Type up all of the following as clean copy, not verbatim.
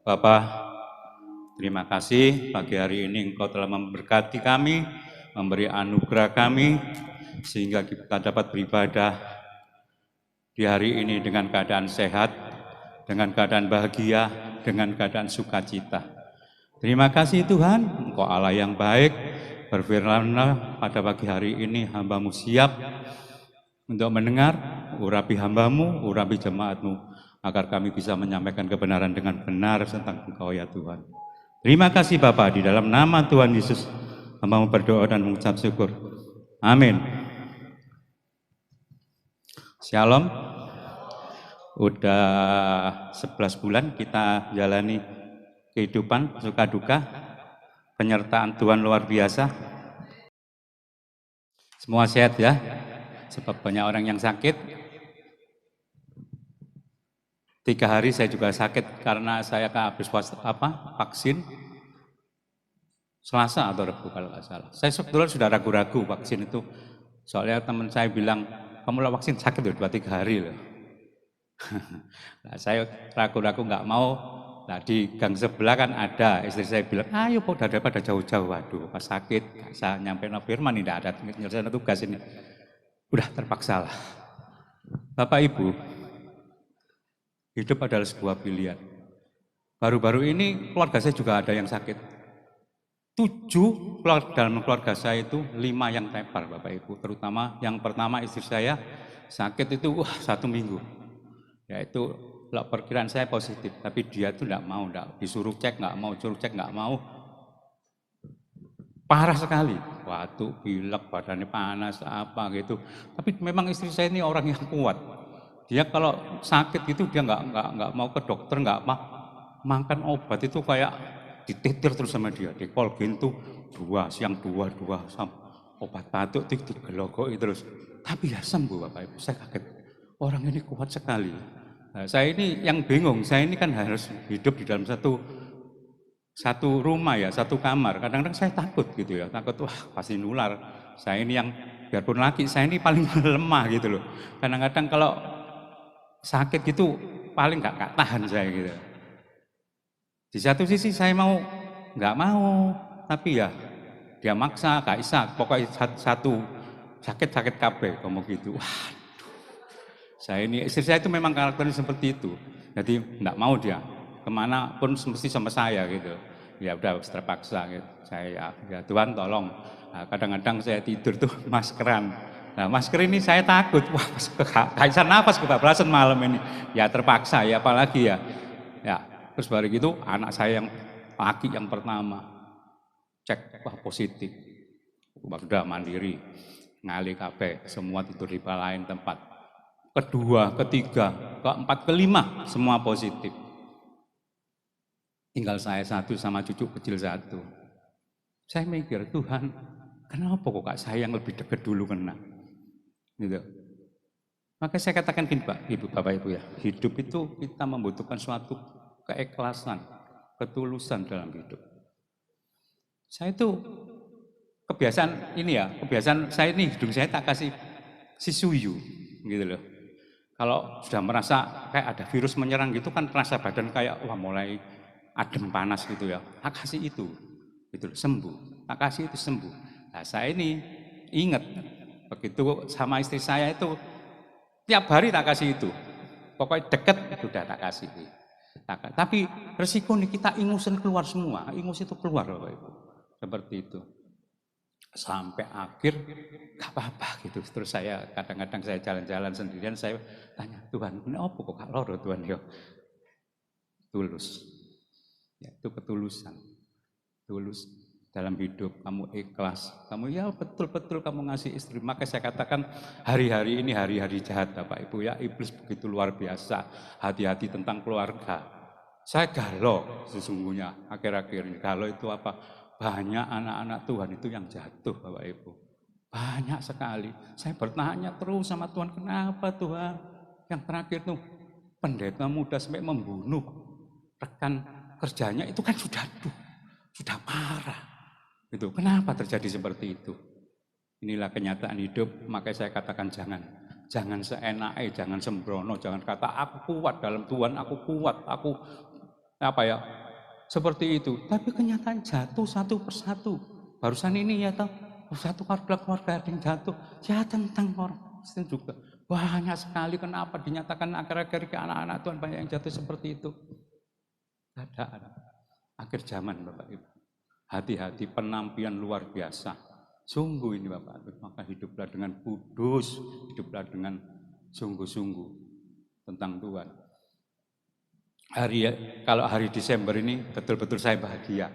Bapa, terima kasih pagi hari ini Engkau telah memberkati kami, memberi anugerah kami, sehingga kita dapat beribadah di hari ini dengan keadaan sehat, dengan keadaan bahagia, dengan keadaan sukacita. Terima kasih Tuhan, Engkau Allah yang baik. Berfirmanlah pada pagi hari ini hamba-Mu siap untuk mendengar, urapi hamba-Mu, urapi jemaat-Mu, agar kami bisa menyampaikan kebenaran dengan benar tentang Engkau ya Tuhan. Terima kasih Bapa, di dalam nama Tuhan Yesus hamba-Mu berdoa dan mengucap syukur. Amin. Shalom. Udah 11 bulan kita jalani kehidupan suka duka, penyertaan Tuhan luar biasa. Semua sehat ya, sebab banyak orang yang sakit. 3 hari saya juga sakit karena saya habis vaksin. Selasa atau Rabu kalau nggak salah. Saya sebetulnya sudah ragu-ragu vaksin itu. Soalnya teman saya bilang, kamu lah vaksin sakit loh 2-3 hari loh. Nah, saya ragu-ragu nggak mau. Nah di gang sebelah kan ada, istri saya bilang, ayo kok daripada jauh-jauh. Waduh pas sakit, gak bisa nyampe no firman, tidak ada nyelesaikan tugas ini. Udah terpaksa lah. Bapak Ibu, hidup adalah sebuah pilihan. Baru-baru ini keluarga saya juga ada yang sakit. 7 dalam keluarga saya itu 5 yang tepar Bapak Ibu. Terutama yang pertama istri saya sakit itu 1 minggu. Yaitu perkiraan saya positif, tapi dia tuh enggak mau, disuruh cek enggak mau, suruh cek enggak mau. Parah sekali, batuk, pilek, badannya panas, apa gitu. Tapi memang istri saya ini orang yang kuat. Dia kalau sakit gitu dia enggak mau ke dokter, enggak makan obat itu kayak ditetir terus sama dia. Di Colgin tuh 2, siang 2 obat batuk itu digelogoki terus. Tapi ya sembuh Bapak Ibu, saya kaget. Orang ini kuat sekali. Nah, saya ini yang bingung, saya ini kan harus hidup di dalam satu rumah ya, satu kamar. Kadang-kadang saya takut gitu ya, takut wah pasti nular. Saya ini yang biarpun laki, saya ini paling lemah gitu loh. Kadang-kadang kalau sakit gitu paling nggak tahan saya gitu. Di satu sisi saya nggak mau, tapi ya dia maksa, gak bisa, pokoknya satu sakit kabeh, ngomong gitu. Waduh, saya ini istri saya itu memang karakternya seperti itu. Jadi nggak mau dia kemana pun mesti sama saya gitu. Ya udah terpaksa gitu. Saya ya Tuhan tolong. Nah, kadang-kadang saya tidur tuh maskeran. Nah masker ini saya takut, wah kehabisan nafas kebablasan malam ini. Ya terpaksa ya apalagi ya. Ya terus baru gitu anak saya yang laki yang pertama cek wah positif. Udah mandiri, ngalih kabeh, semua tidur di lain tempat. Kedua, ketiga, keempat, kelima, semua positif. Tinggal saya satu sama cucu kecil satu. Saya mikir, Tuhan, kenapa kok saya yang lebih dekat dulu kena? Gitu. Maka saya katakan gini Pak, Ibu, Bapak Ibu ya, hidup itu kita membutuhkan suatu keikhlasan, ketulusan dalam hidup. Saya itu kebiasaan ini ya, kebiasaan saya ini hidung saya tak kasih sisuyu gitu loh. Kalau sudah merasa kayak ada virus menyerang gitu kan rasa badan kayak wah mulai adem panas gitu ya. Tak kasih itu, gitu loh, sembuh. Tak kasih itu sembuh. Nah saya ini ingat begitu sama istri saya itu tiap hari tak kasih itu. Pokoknya deket sudah tak kasih. Tapi resiko nih kita ingusan keluar semua, ingus itu keluar Bapak Ibu. Seperti itu. Sampai akhir gak apa-apa gitu. Terus saya kadang-kadang saya jalan-jalan sendirian, saya tanya Tuhan, ini apa kok gak loro Tuhan ya? Tulus, ya, itu ketulusan, tulus dalam hidup, kamu ikhlas, kamu ya betul-betul kamu ngasih istri. Maka saya katakan hari-hari ini hari-hari jahat Bapak Ibu ya, iblis begitu luar biasa, hati-hati tentang keluarga. Saya galau sesungguhnya akhir-akhir ini. Galau itu apa? Banyak anak-anak Tuhan itu yang jatuh Bapak Ibu. Banyak sekali. Saya bertanya terus sama Tuhan, kenapa Tuhan? Yang terakhir tuh pendeta muda sampai membunuh rekan kerjanya itu kan sudah parah. Itu kenapa terjadi seperti itu? Inilah kenyataan hidup, makanya saya katakan jangan seenaknya, jangan sembrono, jangan kata aku kuat dalam Tuhan, aku kuat, aku apa ya, seperti itu. Tapi kenyataan jatuh satu persatu. Barusan ini ya toh, satu keluarga ada yang jatuh. Ya tentang orang Kristen juga. Banyak sekali kenapa dinyatakan akhir-akhir ke anak-anak Tuhan banyak yang jatuh seperti itu. Keadaan akhir zaman Bapak Ibu. Hati-hati, penampilan luar biasa. Sungguh ini Bapak Ibu, maka hiduplah dengan kudus, hiduplah dengan sungguh-sungguh tentang Tuhan. Kalau hari Desember ini betul-betul saya bahagia.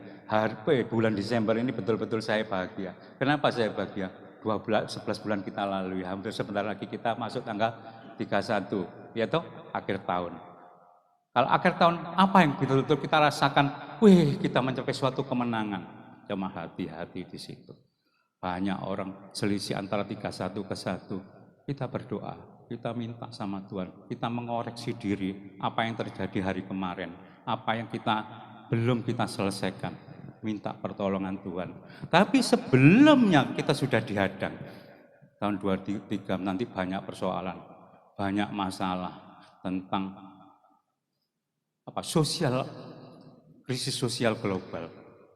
Bulan Desember ini betul-betul saya bahagia. Kenapa saya bahagia? 11 bulan kita lalui, hampir sebentar lagi kita masuk tanggal 31, yaitu akhir tahun. Kalau akhir tahun, apa yang betul-betul kita rasakan? Wih, kita mencapai suatu kemenangan. Cuma hati-hati di situ. Banyak orang selisih antara 31 ke 1. Kita berdoa, kita minta sama Tuhan. Kita mengoreksi diri, apa yang terjadi hari kemarin. Apa yang belum kita selesaikan. Minta pertolongan Tuhan. Tapi sebelumnya kita sudah dihadang. Tahun 2023 nanti banyak persoalan. Banyak masalah tentang krisis sosial global.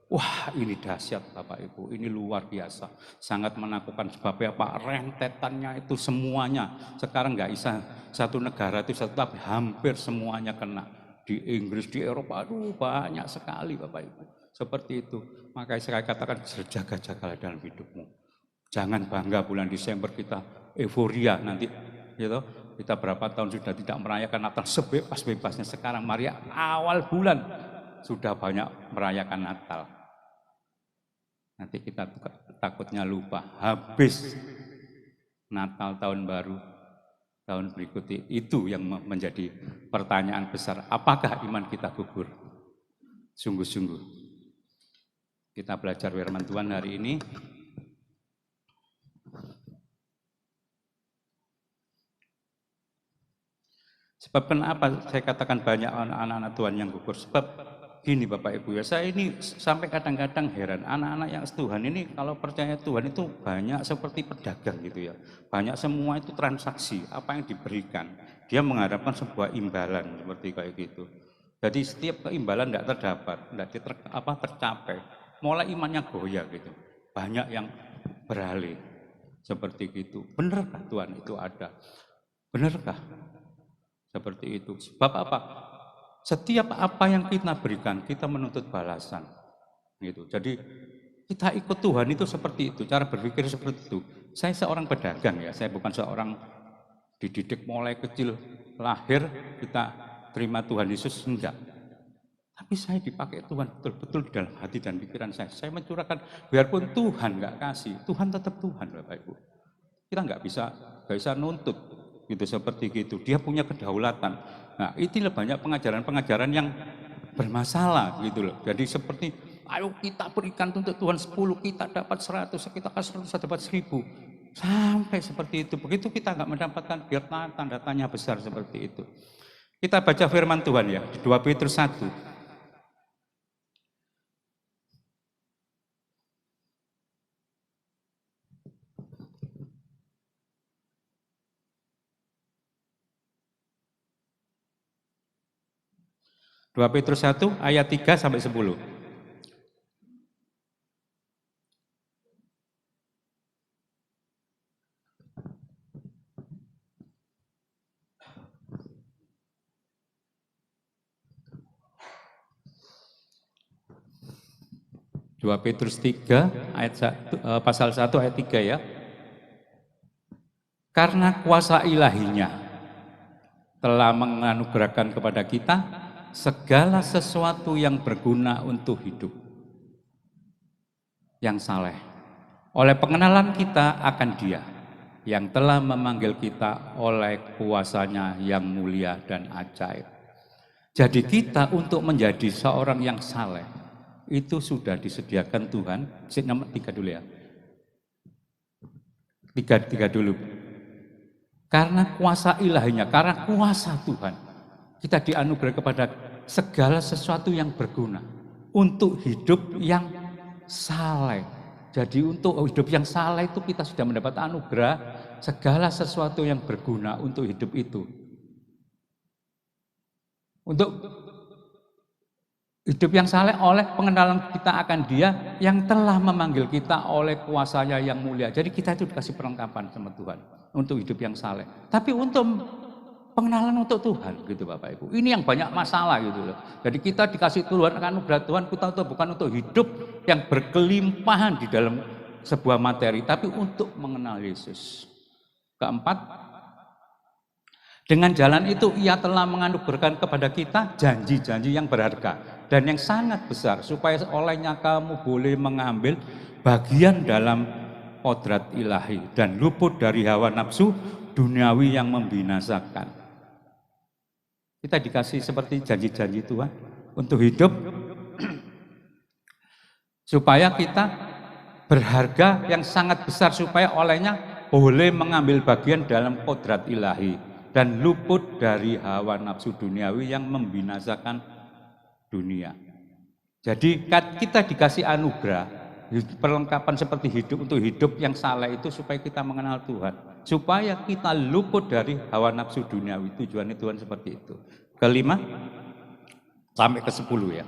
Wah, ini dahsyat Bapak Ibu, ini luar biasa, sangat menakutkan. Sebabnya apa? Rentetannya itu semuanya. Sekarang nggak bisa satu negara itu satu, tapi hampir semuanya kena. Di Inggris, di Eropa, aduh banyak sekali Bapak Ibu. Seperti itu. Makanya saya katakan jaga-jagalah dalam hidupmu. Jangan bangga bulan Desember kita euforia nanti, gitu. Kita berapa tahun sudah tidak merayakan Natal sebebas-bebasnya. Sekarang mari awal bulan sudah banyak merayakan Natal. Nanti kita takutnya lupa, habis Natal tahun baru, tahun berikutnya. Itu yang menjadi pertanyaan besar. Apakah iman kita gugur? Sungguh-sungguh. Kita belajar firman Tuhan hari ini. Sebab kenapa saya katakan banyak anak-anak Tuhan yang gugur? Sebab gini Bapak Ibu ya, saya ini sampai kadang-kadang heran, anak-anak yang Tuhan ini kalau percaya Tuhan itu banyak seperti pedagang gitu ya. Banyak semua itu transaksi, apa yang diberikan. Dia mengharapkan sebuah imbalan seperti kayak gitu. Jadi setiap keimbalan tidak terdapat, tidak tercapai. Mulai imannya goyah gitu. Banyak yang beralih seperti gitu. Benarkah Tuhan itu ada? Benarkah? Seperti itu. Sebab apa? Setiap apa yang kita berikan, kita menuntut balasan. Gitu. Jadi kita ikut Tuhan itu seperti itu, cara berpikir seperti itu. Saya seorang pedagang ya, saya bukan seorang dididik mulai kecil, lahir kita terima Tuhan Yesus, enggak. Tapi saya dipakai Tuhan betul-betul di dalam hati dan pikiran saya. Saya mencurahkan, biarpun Tuhan enggak kasih, Tuhan tetap Tuhan Bapak Ibu. Kita enggak bisa nuntut. Gitu seperti gitu, dia punya kedaulatan. Nah, itulah banyak pengajaran-pengajaran yang bermasalah gitu loh. Jadi seperti ayo kita berikan untuk Tuhan 10, kita dapat 100, kita kasih 100 dapat 1000. Sampai seperti itu. Begitu kita enggak mendapatkan, biar tanda tanya besar seperti itu. Kita baca firman Tuhan ya, di 2 Petrus 1. 2 Petrus 1 ayat 3 sampai 10. Dua Petrus 3 ayat pasal 1 ayat 3 ya. Karena kuasa ilahinya telah menganugerahkan kepada kita segala sesuatu yang berguna untuk hidup yang saleh. Oleh pengenalan kita akan Dia yang telah memanggil kita oleh kuasanya yang mulia dan ajaib. Jadi kita untuk menjadi seorang yang saleh itu sudah disediakan Tuhan. Nomor 3 dulu ya. 3 dulu. Karena kuasa ilahinya, karena kuasa Tuhan, kita dianugerah kepada segala sesuatu yang berguna untuk hidup yang saleh. Jadi untuk hidup yang saleh itu kita sudah mendapat anugerah segala sesuatu yang berguna untuk hidup itu. Untuk Hidup yang saleh oleh pengenalan kita akan Dia yang telah memanggil kita oleh kuasanya yang mulia. Jadi kita itu dikasih perlengkapan sama Tuhan untuk hidup yang saleh. Tapi untuk pengenalan untuk Tuhan gitu Bapak Ibu. Ini yang banyak masalah gitu loh. Jadi kita dikasih Tuhan anugerah Tuhan, kita itu bukan untuk hidup yang berkelimpahan di dalam sebuah materi, tapi untuk mengenal Yesus. Keempat, dengan jalan itu Ia telah menganugerahkan kepada kita janji-janji yang berharga dan yang sangat besar, supaya olehnya kamu boleh mengambil bagian dalam kodrat ilahi dan luput dari hawa nafsu duniawi yang membinasakan. Kita dikasih seperti janji-janji Tuhan untuk hidup supaya kita berharga yang sangat besar, supaya olehnya boleh mengambil bagian dalam kodrat ilahi dan luput dari hawa nafsu duniawi yang membinasakan dunia. Jadi kita dikasih anugerah, perlengkapan seperti hidup untuk hidup yang saleh itu supaya kita mengenal Tuhan, supaya kita luput dari hawa nafsu duniawi. Tujuannya Tuhan seperti itu. Kelima sampai ke 10 ya.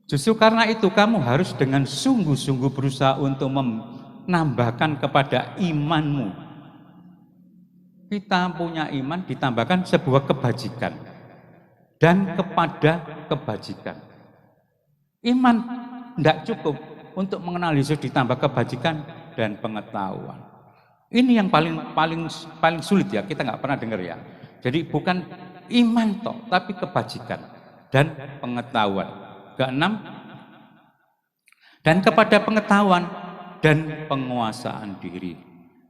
Justru karena itu kamu harus dengan sungguh-sungguh berusaha untuk menambahkan kepada imanmu. Kita punya iman ditambahkan sebuah kebajikan dan kepada kebajikan. Iman tidak cukup untuk mengenal Yesus, ditambah kebajikan dan pengetahuan. Ini yang paling sulit ya, kita nggak pernah dengar ya. Jadi bukan iman toh, tapi kebajikan dan pengetahuan. Keenam, dan kepada pengetahuan dan penguasaan diri.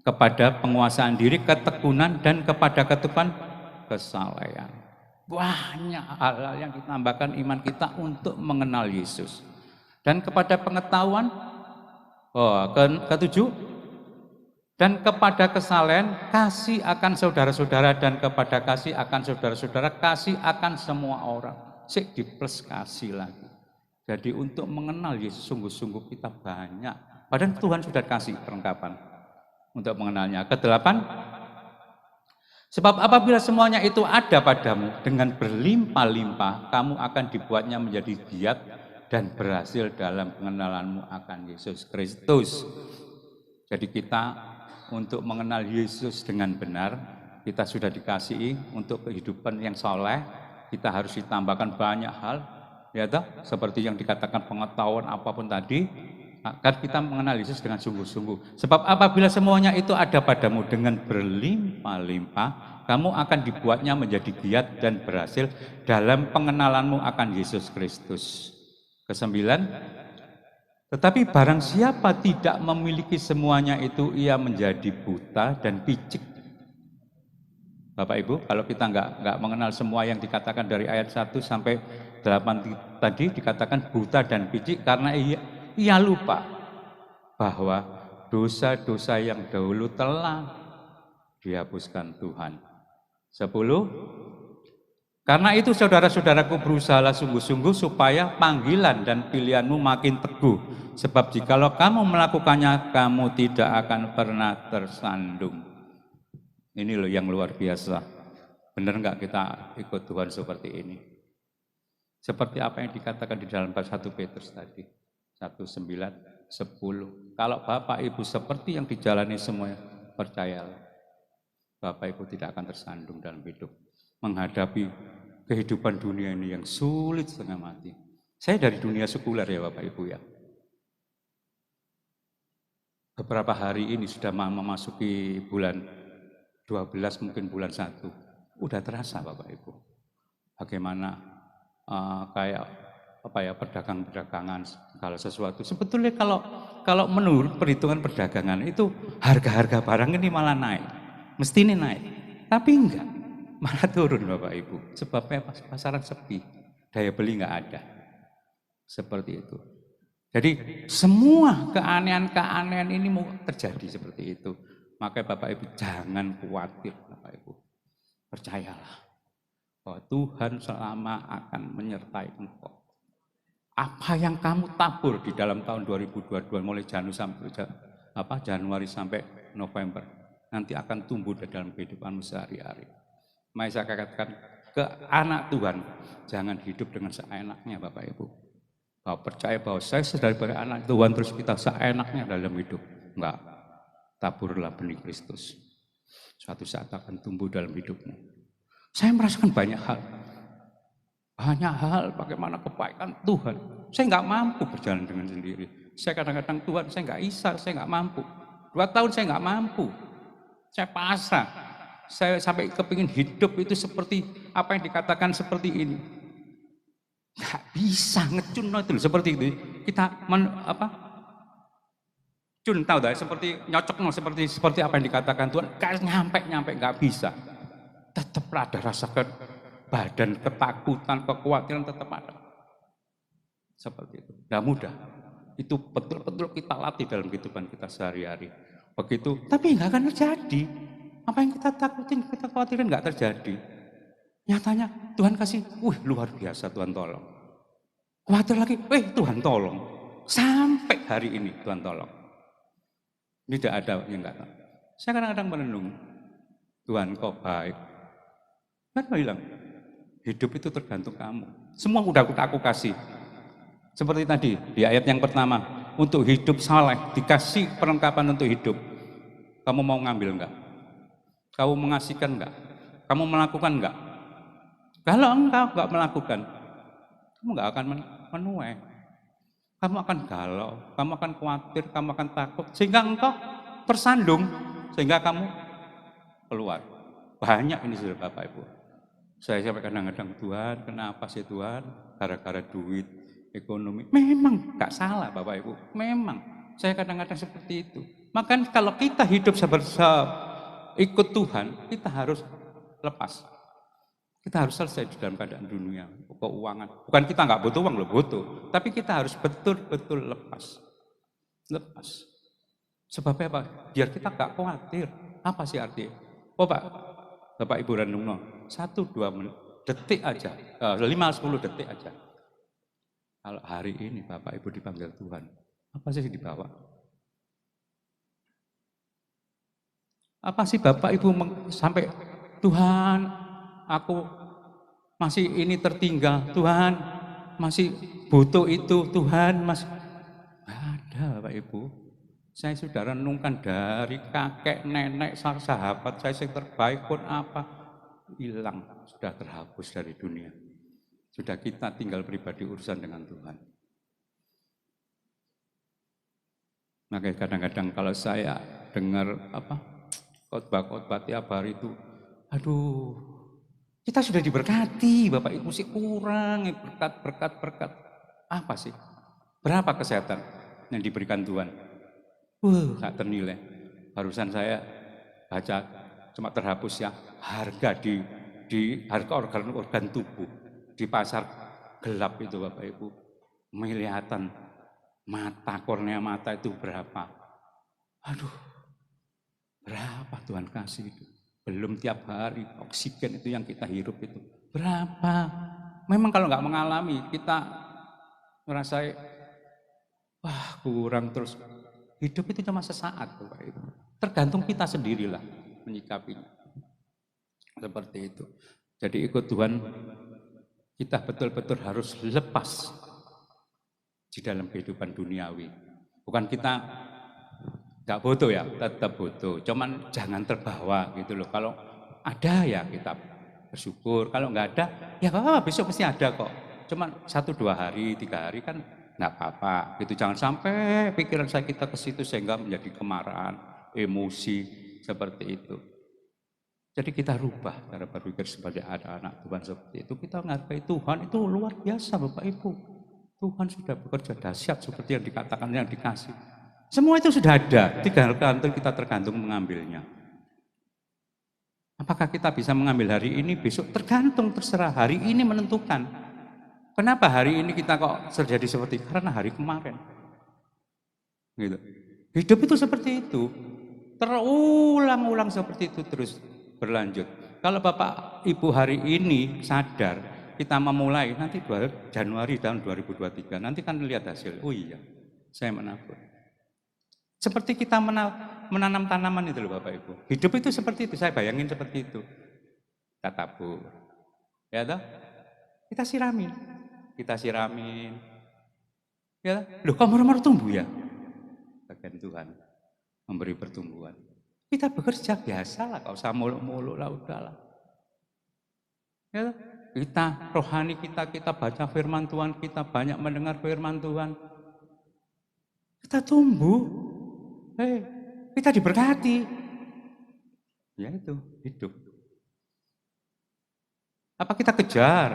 Kepada penguasaan diri, ketekunan, dan kepada ketekunan, kesalehan. Banyak hal-hal yang ditambahkan iman kita untuk mengenal Yesus. Dan kepada pengetahuan, ketujuh, dan kepada kesalehan, kasih akan saudara-saudara, dan kepada kasih akan saudara-saudara, kasih akan semua orang. Sik di plus kasih lagi. Jadi untuk mengenal Yesus sungguh-sungguh kita banyak. Padahal Tuhan sudah kasih perlengkapan untuk mengenalnya. Kedelapan, sebab apabila semuanya itu ada padamu dengan berlimpah-limpah, kamu akan dibuatnya menjadi giat dan berhasil dalam pengenalanmu akan Yesus Kristus. Jadi kita untuk mengenal Yesus dengan benar, kita sudah dikasihi untuk kehidupan yang soleh, kita harus ditambahkan banyak hal, ya toh, seperti yang dikatakan pengetahuan apapun tadi, agar kita mengenal Yesus dengan sungguh-sungguh. Sebab apabila semuanya itu ada padamu dengan berlimpah-limpah, kamu akan dibuatnya menjadi giat dan berhasil dalam pengenalanmu akan Yesus Kristus. Kesembilan, tetapi barang siapa tidak memiliki semuanya itu, ia menjadi buta dan picik. Bapak Ibu, kalau kita nggak mengenal semua yang dikatakan dari ayat 1 sampai 8 tadi, dikatakan buta dan picik karena ia lupa bahwa dosa-dosa yang dahulu telah dihapuskan Tuhan. 10. Karena itu saudara-saudaraku, berusahalah sungguh-sungguh supaya panggilan dan pilihanmu makin teguh. Sebab jikalau kamu melakukannya, kamu tidak akan pernah tersandung. Ini loh yang luar biasa. Benar nggak kita ikut Tuhan seperti ini? Seperti apa yang dikatakan di dalam 1 Petrus tadi. 1:9, 10. Kalau Bapak Ibu seperti yang dijalani semuanya, percayalah, Bapak Ibu tidak akan tersandung dalam hidup. Menghadapi kehidupan dunia ini yang sulit setengah mati. Saya dari dunia sekuler ya Bapak Ibu ya. Beberapa hari ini sudah memasuki bulan 12, mungkin bulan 1. Udah terasa Bapak Ibu. Bagaimana kayak perdagangan segala sesuatu. Sebetulnya kalau menurut perhitungan perdagangan itu harga-harga barang ini malah naik. Mesti ini naik. Tapi enggak. Malah turun Bapak Ibu. Sebabnya pasaran sepi. Daya beli enggak ada. Seperti itu. Jadi semua keanehan-keanehan ini mau terjadi seperti itu. Maka Bapak Ibu jangan khawatir Bapak Ibu. Percayalah bahwa Tuhan selama akan menyertai engkau. Apa yang kamu tabur di dalam tahun 2022 mulai Januari sampai November nanti akan tumbuh di dalam kehidupanmu sehari-hari. Mari saya katakan, ke anak Tuhan, jangan hidup dengan seenaknya Bapak Ibu. Bahwa percaya bahwa saya sebagai anak Tuhan terus kita seenaknya dalam hidup. Enggak, taburlah benih Kristus. Suatu saat akan tumbuh dalam hidupmu. Saya merasakan banyak hal bagaimana kebaikan Tuhan. Saya nggak mampu berjalan dengan sendiri. Saya kadang-kadang Tuhan, saya nggak isar, saya nggak mampu. 2 tahun saya nggak mampu. Saya pasrah. Saya sampai kepingin hidup itu seperti apa yang dikatakan seperti ini. Nggak bisa ngecun itu seperti itu. Kita cun tahu dah seperti nyocok seperti apa yang dikatakan Tuhan. Gak nyampe nggak bisa. Tetap ada rasa badan ketakutan, kekhawatiran tetap ada. Seperti itu. Nggak mudah. Itu betul-betul kita latih dalam kehidupan kita sehari-hari. Begitu, tapi nggak akan terjadi. Apa yang kita takutin, kita khawatirin nggak terjadi. Nyatanya Tuhan kasih, luar biasa Tuhan tolong. Khawatir lagi, Tuhan tolong. Sampai hari ini Tuhan tolong. Tidak ada yang nggak tahu. Saya kadang-kadang merenung, Tuhan kau baik. Kan bilang, hidup itu tergantung kamu. Semua udah aku kasih. Seperti tadi di ayat yang pertama, untuk hidup saleh dikasih perlengkapan untuk hidup. Kamu mau ngambil enggak? Kamu mengasihkan enggak? Kamu melakukan enggak? Kalau engkau enggak melakukan, kamu enggak akan menuai. Kamu akan galau, kamu akan khawatir, kamu akan takut, sehingga engkau tersandung, sehingga kamu keluar. Banyak ini sudah Bapak Ibu. Saya sampai kadang-kadang, Tuhan kenapa sih Tuhan? Gara-gara duit, ekonomi. Memang gak salah Bapak Ibu, memang. Saya kadang-kadang seperti itu. Makanya kalau kita hidup ikut Tuhan, kita harus lepas. Kita harus selesai di dalam keadaan dunia, keuangan. Bukan kita nggak butuh uang, loh butuh. Tapi kita harus betul-betul lepas. Lepas. Sebabnya apa? Biar kita nggak khawatir. Apa sih artinya? Bapak Ibu renung, 1-2 detik aja, 5-10 detik aja. Kalau hari ini Bapak Ibu dipanggil Tuhan, apa sih dibawa? Apa sih Bapak Ibu sampai Tuhan, aku masih ini tertinggal, Tuhan masih butuh itu, Tuhan masih ada Bapak Ibu. Saya sudah renungkan dari kakek, nenek, sahabat saya yang terbaik pun apa hilang, sudah terhapus dari dunia. Sudah kita tinggal pribadi urusan dengan Tuhan. Makanya kadang-kadang kalau saya dengar khotbah-khotbah tiap hari itu, aduh, kita sudah diberkati, Bapak Ibu sih kurang, berkat. Apa sih? Berapa kesehatan yang diberikan Tuhan? Gak ternilai. Barusan saya baca cuma terhapus ya, harga di harga organ tubuh di pasar gelap itu Bapak Ibu. Melihatan mata, kornea mata itu berapa? Aduh, berapa Tuhan kasih itu? Belum tiap hari oksigen itu yang kita hirup itu. Berapa? Memang kalau nggak mengalami kita merasa kurang terus. Hidup itu cuma sesaat Bapak Ibu. Tergantung kita sendirilah menyikapinya. Seperti itu. Jadi ikut Tuhan, kita betul-betul harus lepas di dalam kehidupan duniawi. Bukan kita nggak butuh ya, tetap butuh. Cuman jangan terbawa gitu loh. Kalau ada ya kita bersyukur. Kalau nggak ada, ya besok pasti ada kok. Cuman 1-2 hari, 3 hari kan nggak apa-apa. Gitu, jangan sampai pikiran kita ke situ sehingga menjadi kemarahan, emosi seperti itu. Jadi kita rubah cara berpikir sebagai anak Tuhan seperti itu. Kita menghargai Tuhan itu luar biasa Bapak Ibu. Tuhan sudah bekerja dahsyat seperti yang dikatakan, yang dikasih. Semua itu sudah ada, tinggal kita tergantung mengambilnya. Apakah kita bisa mengambil hari ini, besok tergantung, terserah. Hari ini menentukan. Kenapa hari ini kita kok terjadi seperti itu? Karena hari kemarin. Gitu. Hidup itu seperti itu. Terulang-ulang seperti itu terus berlanjut. Kalau Bapak Ibu hari ini sadar, kita memulai nanti Januari tahun 2023, nanti kan lihat hasil. Oh iya, saya menabur. Seperti kita menanam tanaman itu loh Bapak Ibu. Hidup itu seperti itu, saya bayangin seperti itu. Kita tabur. Ya toh? Kita siramin. Kita siramin. Ya, loh kok murmur tumbuh ya? Bagian Tuhan memberi pertumbuhan. Kita bekerja biasa lah, kalau usah muluk-muluk lah, udahlah. Ya, kita rohani kita baca firman Tuhan, kita banyak mendengar firman Tuhan. Kita tumbuh. Kita diberkati. Ya itu, hidup. Apa kita kejar?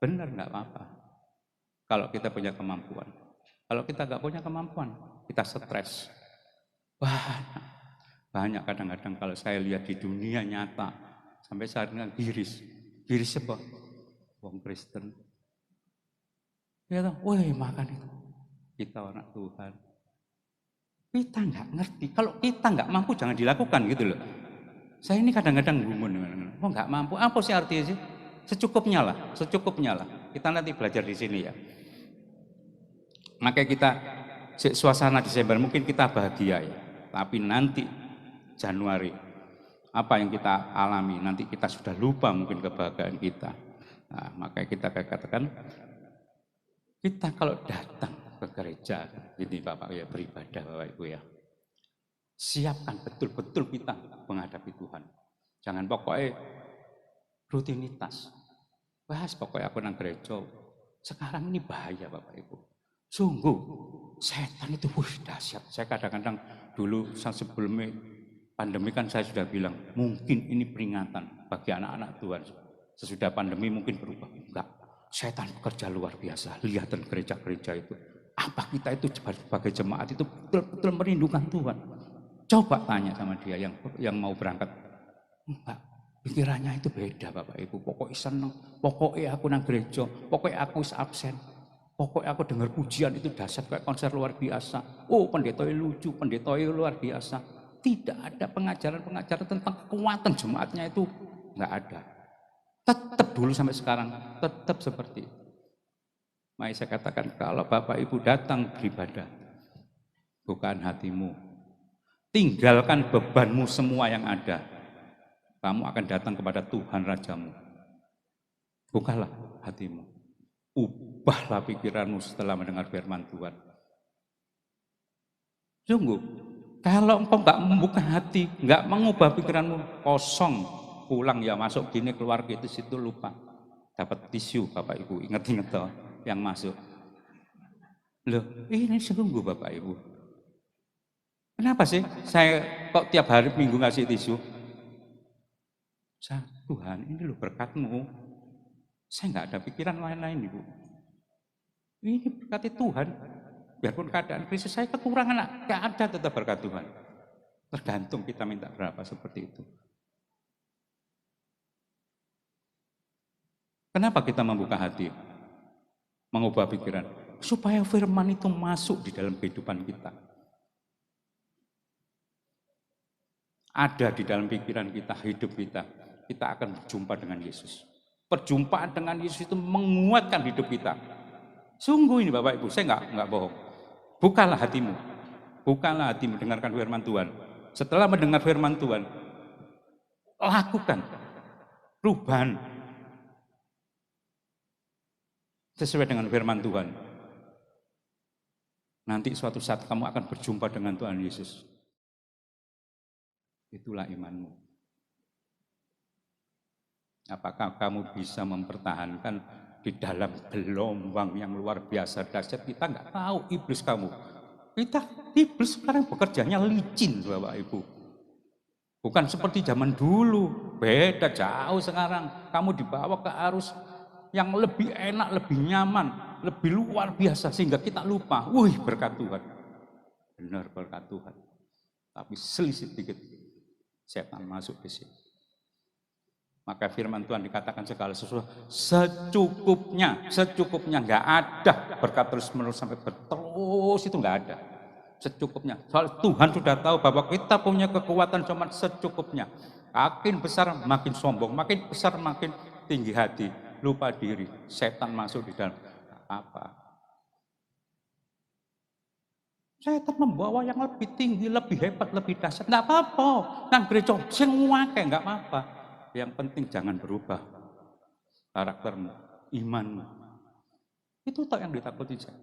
Benar nggak apa-apa. Kalau kita punya kemampuan. Kalau kita nggak punya kemampuan, kita stres. Banyak kadang-kadang kalau saya lihat di dunia nyata, sampai saat ini giris. Giris apa? Wong Kristen. Ya toh, woi makan itu. Kita anak Tuhan. Kita nggak ngerti. Kalau kita nggak mampu jangan dilakukan gitu loh. Saya ini kadang-kadang gumun. Oh nggak mampu, apa sih artinya sih? Secukupnya lah, secukupnya lah. Kita nanti belajar di sini ya. Makanya kita suasana Desember mungkin kita bahagia ya. Tapi nanti Januari apa yang kita alami nanti kita sudah lupa mungkin kebahagiaan kita. Nah, makanya kita katakan kita kalau datang ke gereja ini Bapak ya beribadah Bapak Ibu ya. Siapkan betul-betul kita menghadapi Tuhan. Jangan pokoknya rutinitas. Pokoknya aku nang gereja. Sekarang ini bahaya Bapak Ibu. Sungguh setan itu dahsyat. Saya kadang-kadang dulu sebelum pandemi kan saya sudah bilang mungkin ini peringatan bagi anak-anak Tuhan. Sesudah pandemi mungkin berubah. Enggak. Setan bekerja luar biasa. Lihat gereja-gereja itu. Apa kita itu sebagai jemaat itu betul-betul merindukan Tuhan. Coba tanya sama dia yang mau berangkat. Enggak, pikirannya itu beda Bapak Ibu. Pokoknya seneng, pokoknya aku nang gereja, pokoknya aku absen. Pokoknya aku dengar pujian itu dahsyat kayak konser luar biasa. Oh pendetanya lucu, pendetanya luar biasa. Tidak ada pengajaran-pengajaran tentang kekuatan jemaatnya itu. Enggak ada. Tetap dulu sampai sekarang, tetap seperti itu. Makanya saya katakan kalau Bapak Ibu datang beribadah, bukan hatimu. Tinggalkan bebanmu semua yang ada. Kamu akan datang kepada Tuhan Rajamu. Bukalah hatimu. Ubahlah pikiranmu setelah mendengar firman Tuhan. Sungguh, kalau engkau nggak membuka hati, nggak mengubah pikiranmu, kosong, pulang ya masuk gini keluar gitu situ lupa. Dapat tisu Bapak Ibu, ingat-ingat toh yang masuk. Loh, ini sungguh Bapak Ibu. Kenapa sih saya kok tiap hari minggu ngasih tisu? Tuhan ini loh berkat-Mu. Saya nggak ada pikiran lain-lain Ibu. Ini berkat Tuhan. Biarpun keadaan krisis saya kekurangan, nggak ada tetap berkat Tuhan. Tergantung kita minta berapa seperti itu. Kenapa kita membuka hati? Mengubah pikiran. Supaya firman itu masuk di dalam kehidupan kita. Ada di dalam pikiran kita, hidup kita. Kita akan berjumpa dengan Yesus. Perjumpaan dengan Yesus itu menguatkan hidup kita. Sungguh ini Bapak Ibu, saya nggak bohong. Bukalah hatimu. Bukalah hatimu, dengarkan firman Tuhan. Setelah mendengar firman Tuhan, lakukan perubahan sesuai dengan firman Tuhan. Nanti suatu saat kamu akan berjumpa dengan Tuhan Yesus. Itulah imanmu. Apakah kamu bisa mempertahankan di dalam gelombang yang luar biasa dahsyat? Kita nggak tahu iblis kamu. Iblis sekarang bekerjanya licin Bapak Ibu. Bukan seperti zaman dulu. Beda jauh sekarang. Kamu dibawa ke arus yang lebih enak, lebih nyaman, lebih luar biasa sehingga kita lupa. Wih berkat Tuhan. Benar berkat Tuhan. Tapi selisih dikit setan masuk di sini. Maka firman Tuhan dikatakan segala sesuatu secukupnya, nggak ada berkat terus menerus sampai berterus itu nggak ada. Secukupnya. Soal Tuhan sudah tahu bahwa kita punya kekuatan cuma secukupnya. Makin besar makin sombong, makin besar makin tinggi hati, lupa diri, setan masuk di dalam apa? Setan membawa yang lebih tinggi, lebih hebat, lebih dahsyat. Nggak apa-apa. Nang gereja semua kayak nggak apa-apa. Yang penting jangan berubah. karaktermu, imanmu. Itu tak yang ditakuti saya.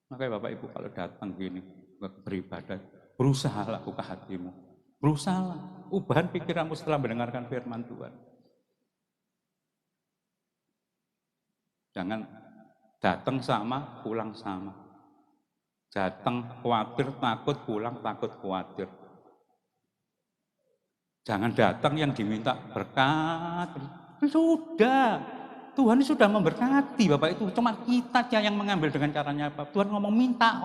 Makanya Bapak Ibu kalau datang gini beribadah, berusahalah buka hatimu. Berusahalah, ubahan pikiranmu setelah mendengarkan firman Tuhan. Jangan datang sama, pulang sama. Datang khawatir, takut, pulang takut, khawatir. Jangan datang yang diminta berkat. Sudah. Tuhan sudah memberkati Bapak itu, cuma kita yang mengambil dengan caranya apa? Tuhan ngomong minta,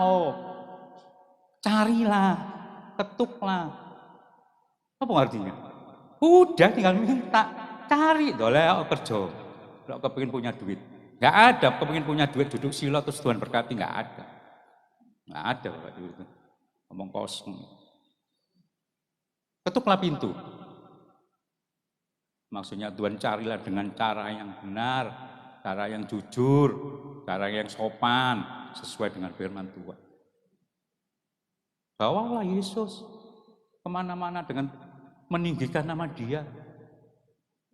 carilah, ketuklah. Apa artinya? Udah tinggal minta, cari, doleh kerja. Kalau kepingin punya duit, nggak ada. Kepingin punya duit duduk sila terus Tuhan berkati, nggak ada, nggak ada Bapak itu. Ngomong kosong. Ketuklah pintu. Maksudnya Tuhan carilah dengan cara yang benar, cara yang jujur, cara yang sopan, sesuai dengan firman Tuhan. Bawalah Yesus kemana-mana dengan meninggikan nama Dia.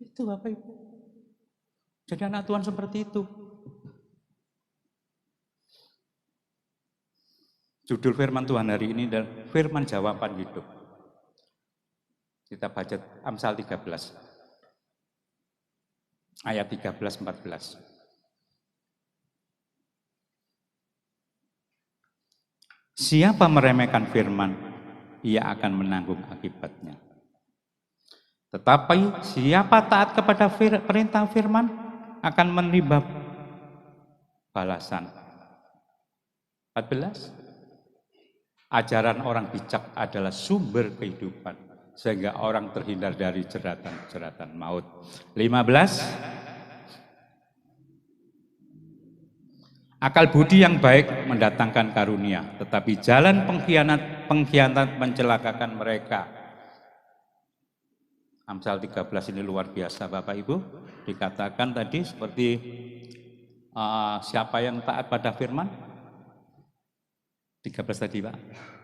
Itu Bapak Ibu. Jadi anak Tuhan seperti itu. Judul firman Tuhan hari ini adalah firman jawaban hidup. Kita baca Amsal 13. Ayat 13-14. Siapa meremehkan firman, ia akan menanggung akibatnya. Tetapi siapa taat kepada perintah firman, akan menerima balasan. 14. Ajaran orang bijak adalah sumber kehidupan, sehingga orang terhindar dari jeratan-jeratan maut. 15. Akal budi yang baik mendatangkan karunia, tetapi jalan pengkhianat mencelakakan mereka. Amsal 13 ini luar biasa Bapak Ibu. Dikatakan tadi seperti siapa yang taat pada firman? 13 tadi Pak.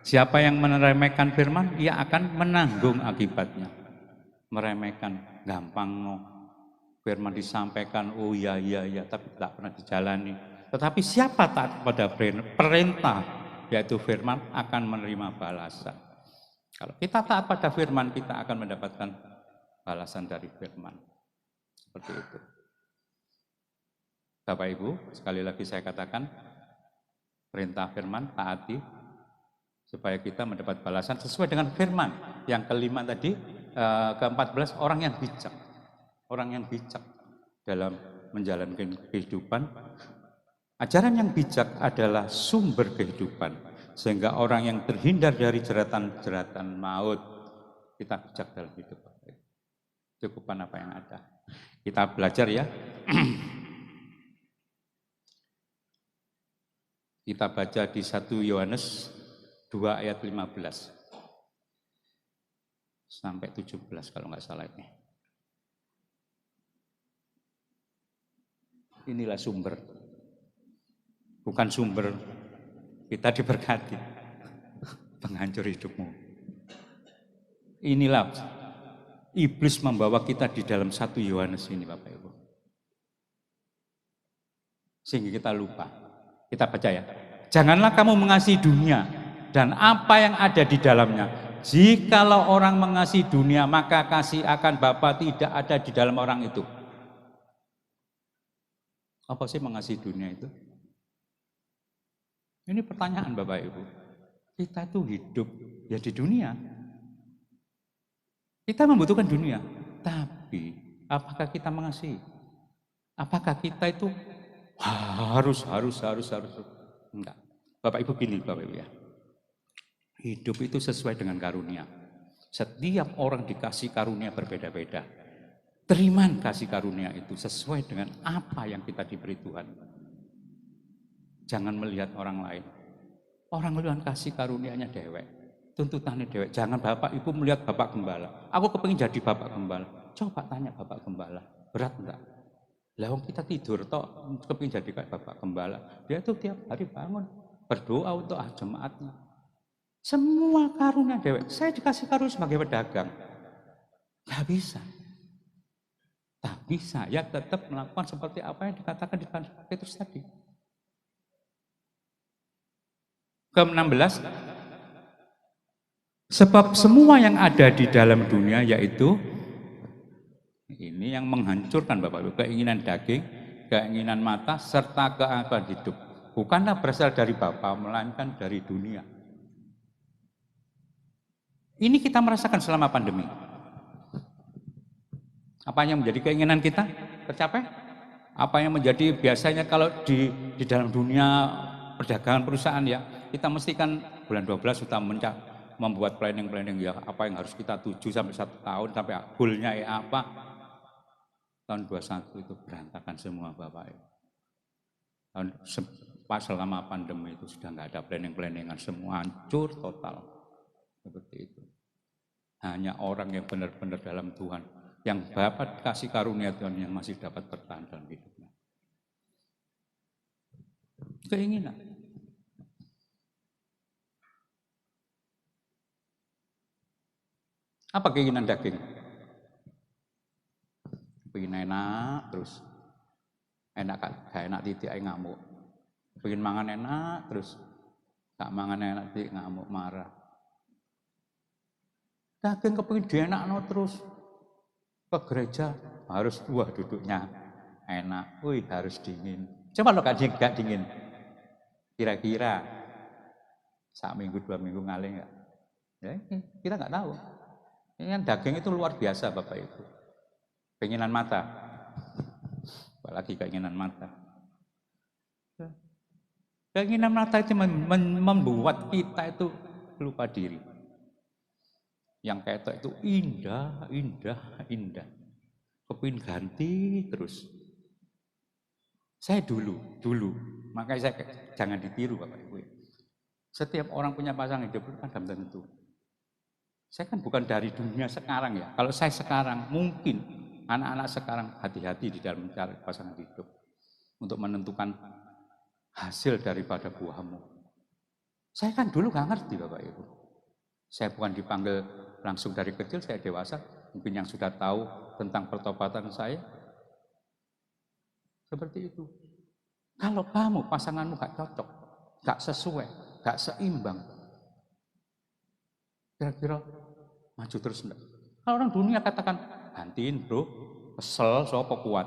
Siapa yang meremehkan firman, ia akan menanggung akibatnya. Meremehkan, gampang firman disampaikan, oh iya, tapi tidak pernah dijalani. Tetapi siapa taat kepada perintah, yaitu firman, akan menerima balasan. Kalau kita taat pada firman, kita akan mendapatkan balasan dari firman. Seperti itu. Bapak Ibu, sekali lagi saya katakan, perintah firman, taati, supaya kita mendapat balasan sesuai dengan firman. Yang kelima tadi, ke-14, orang yang bijak. Orang yang bijak dalam menjalankan kehidupan. Ajaran yang bijak adalah sumber kehidupan, sehingga orang yang terhindar dari jeratan-jeratan maut. Kita bijak dalam hidup. Cukupan apa yang ada. Kita belajar ya. Kita baca di 1 Yohanes 2 ayat 15 sampai 17 kalau nggak salah ini. Inilah sumber. Bukan sumber kita diberkati. Penghancur hidupmu. Inilah iblis membawa kita di dalam 1 Yohanes ini Bapak Ibu. Sehingga kita lupa. Kita baca ya. Janganlah kamu mengasihi dunia dan apa yang ada di dalamnya. Jikalau orang mengasihi dunia, maka kasih akan Bapa tidak ada di dalam orang itu. Apa sih mengasihi dunia itu? Ini pertanyaan Bapak Ibu. Kita itu hidup ya di dunia. Kita membutuhkan dunia. Tapi apakah kita mengasihi? Apakah kita itu harus. Enggak. Bapak Ibu gini Bapak Ibu ya. Hidup itu sesuai dengan karunia. Setiap orang dikasih karunia berbeda-beda. Terima kasih karunia itu sesuai dengan apa yang kita diberi Tuhan. Jangan melihat orang lain. Orang lain kasih karunianya dewek. Tuntutannya dewek. Jangan Bapak Ibu melihat Bapak Gembala. Aku kepingin jadi Bapak Gembala. Coba tanya Bapak Gembala. Berat enggak? Lah wong kita tidur toh kepingin jadi kayak Bapak Gembala. Dia tuh tiap hari bangun berdoa untuk jemaatnya. Semua karunia dewek. Saya dikasih karunia sebagai pedagang. Gak bisa. Tapi Tapi saya tetap melakukan seperti apa yang dikatakan di Petrus tadi. Ke-16, sebab semua yang ada di dalam dunia yaitu ini yang menghancurkan Bapak Ibu, keinginan daging, keinginan mata, serta keangkuhan hidup. Bukanlah berasal dari Bapa, melainkan dari dunia. Ini kita merasakan selama pandemi. Apa yang menjadi keinginan kita tercapai? Apa yang menjadi biasanya kalau di dalam dunia perdagangan perusahaan ya, kita mesti kan bulan 12 sudah membuat planning ya, apa yang harus kita tuju sampai 1 tahun, sampai goalnya ya apa. Tahun 21 itu berantakan semua Bapak Ibu. Pas selama pandemi itu sudah nggak ada planningan, semua hancur total. Seperti itu. Hanya orang yang benar-benar dalam Tuhan, yang dapat kasih karunia Tuhan yang masih dapat bertahan dalam hidupnya. Keinginan. Apa keinginan daging? Pengen enak terus. Gak enak titik ae ngamuk. Pengen mangan enak terus. Gak mangan enak titik ngamuk marah. Daging kepengin dienakno terus. Ke gereja harus duduknya enak. Wih, harus dingin. Coba lo gak dingin. Kira-kira 1 minggu 2 minggu ngalih enggak? Ya, kita nggak tahu. Ini kan daging itu luar biasa Bapak Ibu. Keinginan mata. Apalagi keinginan mata. Keinginan mata itu membuat kita itu lupa diri. Yang ketok itu indah. Kepingin ganti terus. Saya dulu, makanya saya jangan ditiru Bapak Ibu. Setiap orang punya pasangan hidup itu kan belum tentu. Saya kan bukan dari dunia sekarang ya. Kalau saya sekarang mungkin anak-anak sekarang hati-hati di dalam mencari pasangan hidup untuk menentukan hasil daripada buahmu. Saya kan dulu nggak ngerti Bapak Ibu. Saya bukan dipanggil langsung dari kecil, saya dewasa. Mungkin yang sudah tahu tentang pertobatan saya. Seperti itu. Kalau kamu pasanganmu gak cocok, gak sesuai, gak seimbang, kira-kira maju terus enggak? Kalau orang dunia katakan, gantiin bro, kesel, sopo kuat.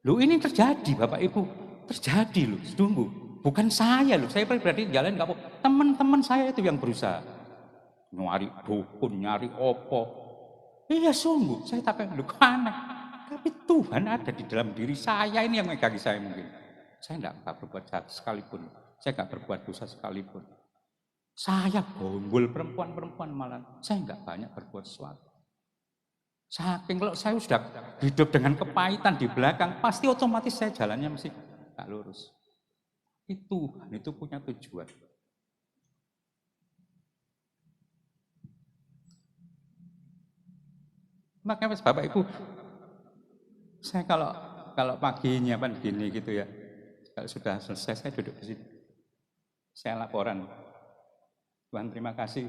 Loh ini terjadi Bapak Ibu, terjadi loh, sungguh. Bukan saya loh, saya pribadi jalan gak apa. Teman-teman saya itu yang berusaha. Nyari dukun, nyari opo. Iya sungguh, saya tak pengen, aneh. Tapi Tuhan ada di dalam diri saya, ini yang megangi saya mungkin. Saya enggak berbuat jahat sekalipun, saya enggak berbuat dosa sekalipun. Saya bonggol perempuan-perempuan malah, saya enggak banyak berbuat sesuatu. Saking kalau saya sudah hidup dengan kepahitan di belakang, pasti otomatis saya jalannya mesti enggak lurus. Tuhan itu punya tujuan. Makanya Bapak Ibu, saya kalau pagi nyiapin gini gitu ya, kalau sudah selesai saya duduk di sini. Saya laporan, Tuhan terima kasih,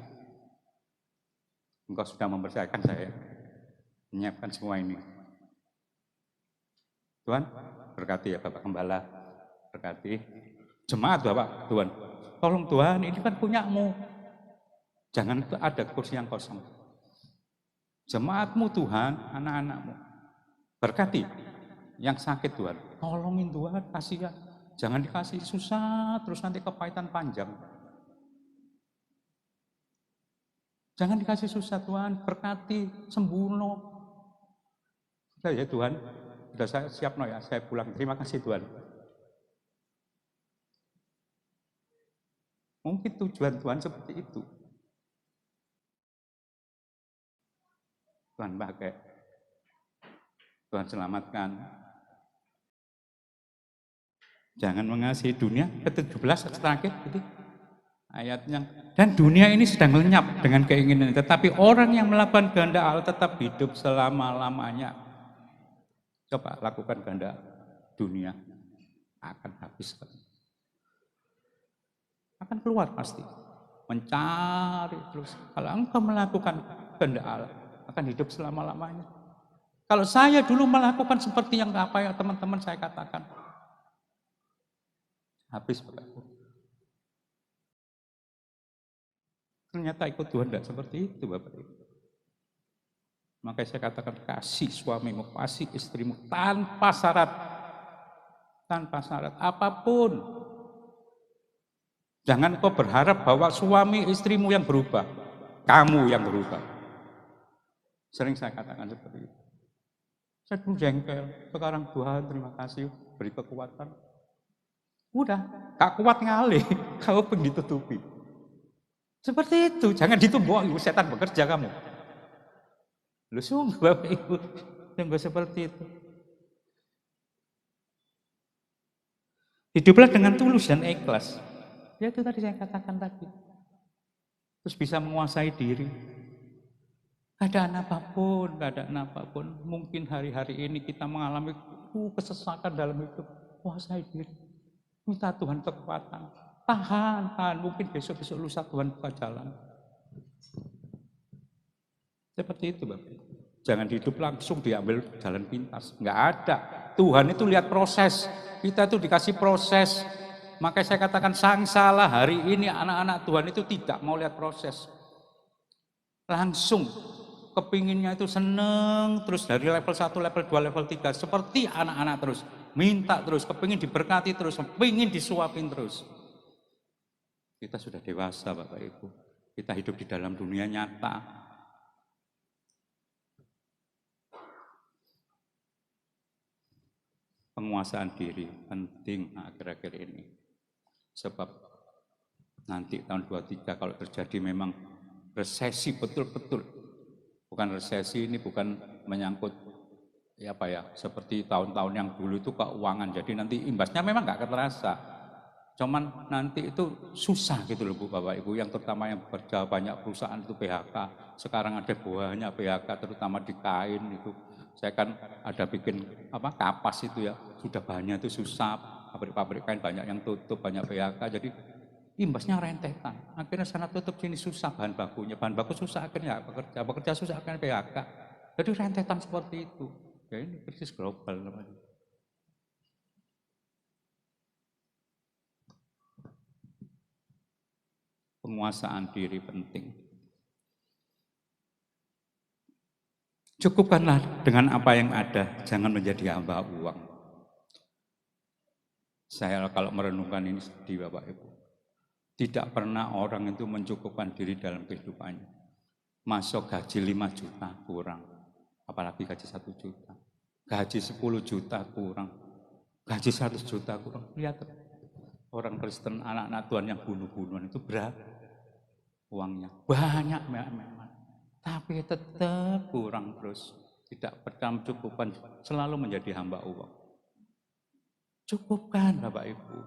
Engkau sudah mempercayakan saya menyiapkan semua ini. Tuhan berkati ya Bapak Gembala, berkati jemaat Bapak, Tuhan. Tolong Tuhan, ini kan punyamu. Jangan ada kursi yang kosong. Jemaatmu Tuhan, anak-anakmu. Berkati yang sakit Tuhan. Tolongin Tuhan, kasihan. Jangan dikasih susah, terus nanti kepahitan panjang. Jangan dikasih susah Tuhan, berkati, sembuhno. Sudah ya Tuhan, sudah saya siap no ya, saya pulang. Terima kasih Tuhan. Mungkin tujuan Tuhan seperti itu. Tuhan pakai, Tuhan selamatkan. Jangan mengasihi dunia, ke-17 terakhir gitu. Ayatnya. Dan dunia ini sedang lenyap dengan keinginan, tetapi orang yang melakukan kehendak Allah tetap hidup selama-lamanya. Coba lakukan kehendak dunia, akan habis. Akan keluar pasti. Mencari terus. Kalau engkau melakukan kehendak Allah, akan hidup selama-lamanya. Kalau saya dulu melakukan seperti yang apa yang teman-teman saya katakan, habis Bapak Ibu. Ternyata ikut Tuhan tidak seperti itu Bapak Ibu. Makanya saya katakan kasih suamimu, kasih istrimu tanpa syarat. Tanpa syarat apapun. Jangan kau berharap bahwa suami istrimu yang berubah. Kamu yang berubah. Sering saya katakan seperti itu. Saya dulu jengkel, sekarang Tuhan terima kasih beri kekuatan. Udah, gak kuat ngalih, kamu pun ditutupi. Seperti itu, jangan ditumbuk, setan bekerja kamu. Lu sungguh Bapak Ibu, sungguh seperti itu. Hiduplah dengan tulus dan ikhlas. Ya itu tadi saya katakan tadi. Terus bisa menguasai diri. Keadaan apapun. Mungkin hari-hari ini kita mengalami kesesakan dalam hidup. Kuasai diri. Minta Tuhan kekuatan. Tahan. Mungkin besok-besok lusa Tuhan buka jalan. Seperti itu Bapak. Jangan hidup langsung diambil jalan pintas. Enggak ada. Tuhan itu lihat proses. Kita itu dikasih proses. Makanya saya katakan sangsalah hari ini anak-anak Tuhan itu tidak mau lihat proses. Langsung kepinginnya itu seneng terus dari level 1, level 2, level 3 seperti anak-anak terus minta terus, kepingin diberkati terus, kepingin disuapin terus. Kita sudah dewasa Bapak Ibu, kita hidup di dalam dunia nyata. Penguasaan diri penting akhir-akhir ini, sebab nanti tahun 23 kalau terjadi memang resesi betul-betul. Bukan resesi ini bukan menyangkut seperti tahun-tahun yang dulu itu keuangan. Jadi nanti imbasnya memang nggak terasa. Cuman nanti itu susah gitu loh Bu Bapak Ibu. Yang terutama yang bekerja banyak perusahaan itu PHK. Sekarang ada banyak PHK terutama di kain itu. Saya kan ada bikin kapas itu ya. Sudah banyak itu susah. Pabrik-pabrik kain banyak yang tutup, banyak PHK. Jadi imbasnya rentetan. Akhirnya sana tutup sini susah bahan bakunya. Bahan baku susah akhirnya bekerja susah akhirnya PHK. Jadi rentetan seperti itu. Ya ini krisis global namanya. Penguasaan diri penting. Cukupkanlah dengan apa yang ada, jangan menjadi hamba uang. Saya kalau merenungkan ini sedih Bapak Ibu. Tidak pernah orang itu mencukupkan diri dalam kehidupannya. Masuk gaji 5 juta kurang, apalagi gaji 1 juta. Gaji 10 juta kurang, gaji 100 juta kurang. Lihat orang Kristen, anak-anak Tuhan yang bunuh-bunuhan itu berapa uangnya? Banyak memang, tapi tetap kurang terus. Tidak pernah mencukupkan, selalu menjadi hamba uang. Cukupkan Bapak Ibu.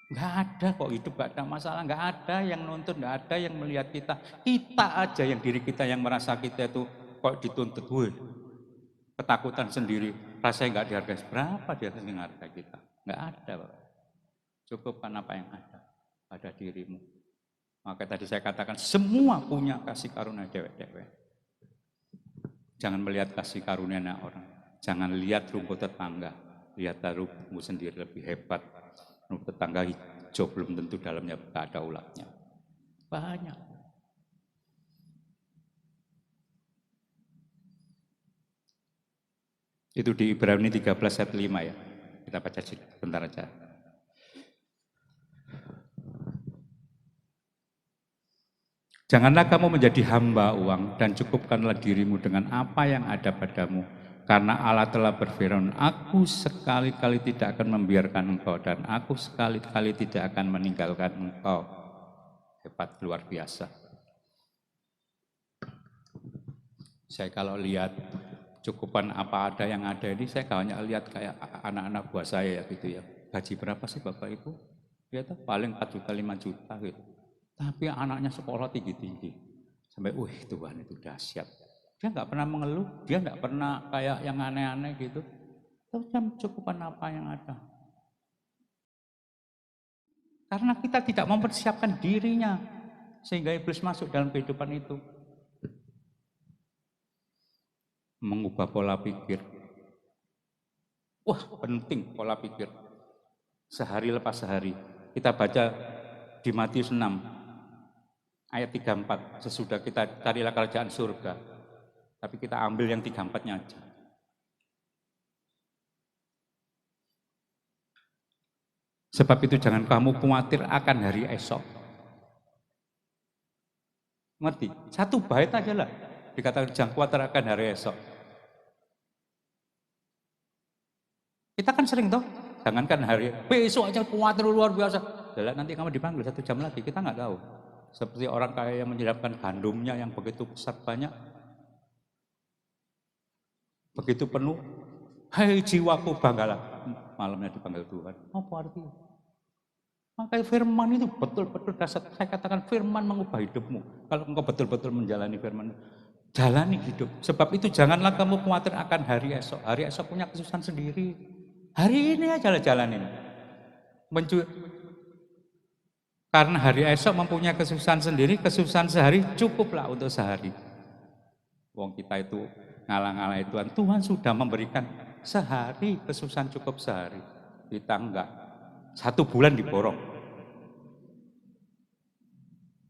Nggak ada kok hidup, nggak ada masalah, nggak ada yang nuntut, nggak ada yang melihat kita. Kita aja yang diri kita yang merasa kita itu kok dituntut, ketakutan sendiri, rasanya nggak dihargai. Berapa dia menghargai kita? Nggak ada, Pak. Cukupkan apa yang ada pada dirimu. Maka tadi saya katakan semua punya kasih karunia dewek-dewek. Jangan melihat kasih karunia orang. Jangan lihat rumput tetangga, lihatlah rumputmu sendiri lebih hebat. Tetangga hijau belum tentu dalamnya gak ada ulatnya. Banyak. Itu di Ibrani 13 ayat 5 ya. Kita baca sebentar aja. Janganlah kamu menjadi hamba uang dan cukupkanlah dirimu dengan apa yang ada padamu. Karena Allah telah berfirman, aku sekali-kali tidak akan membiarkan engkau dan aku sekali-kali tidak akan meninggalkan engkau. Hebat, luar biasa. Saya kalau lihat cukupan apa ada yang ada ini, saya banyak lihat kayak anak-anak buah saya ya gitu ya. Gaji berapa sih Bapak Ibu? Ya paling 4 juta, 5 juta gitu. Tapi anaknya sekolah tinggi-tinggi. Sampai, Tuhan itu dahsyat. Dia nggak pernah mengeluh, dia nggak pernah kayak yang aneh-aneh gitu. Tapi dia mencukupkan apa yang ada. Karena kita tidak mempersiapkan dirinya, sehingga iblis masuk dalam kehidupan itu. mengubah pola pikir. Wah, penting pola pikir. Sehari lepas sehari. Kita baca di Matius 6 ayat 34, sesudah kita carilah kerajaan surga. Tapi kita ambil yang 34-nya aja. Sebab itu jangan kamu khawatir akan hari esok. Ngerti? Satu bait aja lah dikatakan jangan khawatir akan hari esok. Kita kan sering toh, jangankan hari besok aja khawatir luar biasa. Jalan nanti kamu dipanggil 1 jam lagi, kita nggak tahu. Seperti orang kaya yang menyiapkan gandumnya yang begitu besar banyak, begitu penuh. Hai jiwaku banggalah, malamnya dipanggil Tuhan. Apa artinya? Makanya firman itu betul-betul dasar. Saya katakan firman mengubah hidupmu. Kalau engkau betul-betul menjalani firman, jalani hidup. Sebab itu janganlah kamu khawatir akan hari esok. Hari esok punya kesusahan sendiri. Hari ini aja lah jalanin. Karena hari esok mempunyai kesusahan sendiri, kesusahan sehari cukuplah untuk sehari. Wong kita itu ngalah-ngalah Tuhan. Tuhan sudah memberikan sehari kesusahan cukup sehari. Kita enggak. 1 bulan diborong.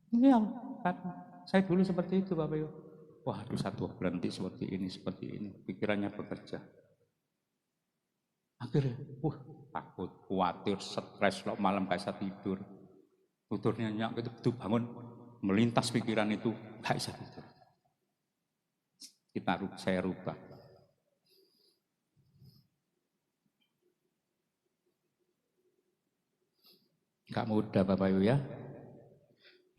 Ini yang saya dulu seperti itu Bapak Ibu. Waduh 1 bulan nanti seperti ini. Pikirannya bekerja. Akhirnya, takut, khawatir, stres, lo malam gak bisa tidur. Tidurnya nyak itu bangun, melintas pikiran itu, gak bisa tidur. Saya rubah. Gak mudah Bapak Ibu ya.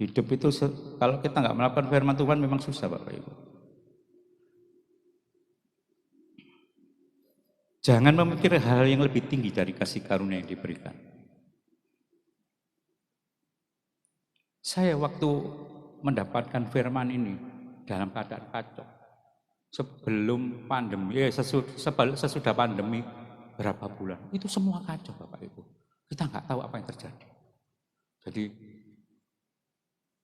Hidup itu kalau kita nggak melakukan firman Tuhan memang susah Bapak Ibu. Jangan memikir hal yang lebih tinggi dari kasih karunia yang diberikan. Saya waktu mendapatkan firman ini dalam keadaan kacau. Sebelum pandemi, sesudah pandemi berapa bulan, itu semua kacau Bapak Ibu. Kita nggak tahu apa yang terjadi. Jadi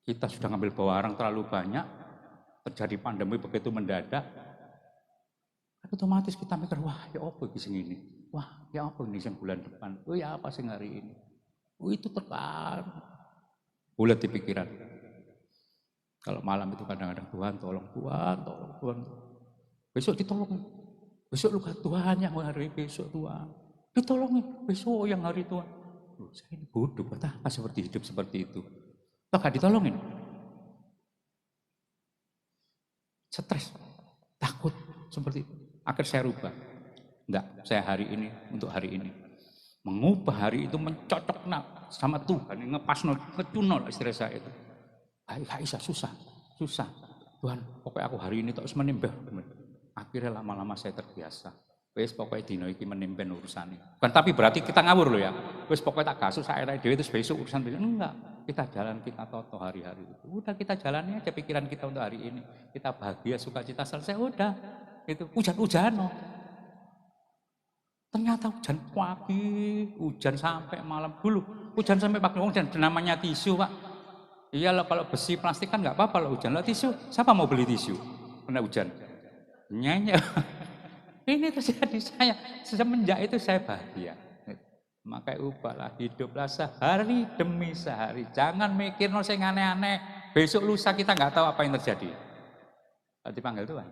kita sudah ngambil barang terlalu banyak, terjadi pandemi begitu mendadak, otomatis kita mikir, wah ya apa ini, wah ya apa ini yang bulan depan, oh ya apa sih hari ini, itu tekan, bulat di pikiran. Kalau malam itu kadang-kadang Tuhan tolong, besok ditolong, besok lu Tuhan yang hari besok Tuhan, ditolongin besok yang hari Tuhan. Saya ini bodoh, betapa seperti hidup seperti itu. Toh gak ditolongin. Stres, takut, seperti itu. Akhirnya saya rubah. Enggak, saya hari ini, untuk hari ini. Mengubah hari itu mencocok sama Tuhan, ngecunol istri saya itu. Gak bisa, susah. Tuhan, pokoknya aku hari ini terus menembak. Akhirnya lama-lama saya terbiasa. Wes pokoknya dino iki menimpen urusannya. Bukan tapi berarti kita ngawur loh ya. Wes pokoknya tak kasus saya dewi itu besok urusan besok. Enggak. Kita jalan, kita toto hari-hari itu. Udah kita jalani aja pikiran kita untuk hari ini. Kita bahagia, sukacita selesai. Udah. Itu hujan-hujan loh. Ternyata hujan pagi, hujan sampai malam dulu. Hujan sampai pagi, hujan namanya tisu Pak. Iya loh kalau besi plastik kan nggak apa-apa loh hujan. Loh tisu, siapa mau beli tisu? Kena hujan. Nyanyi. Ini terjadi saya, semenjak itu saya bahagia. Makanya ubahlah, hiduplah sehari demi sehari. Jangan mikir no sing aneh-aneh. Besok lusa kita nggak tahu apa yang terjadi. Kalau dipanggil Tuhan.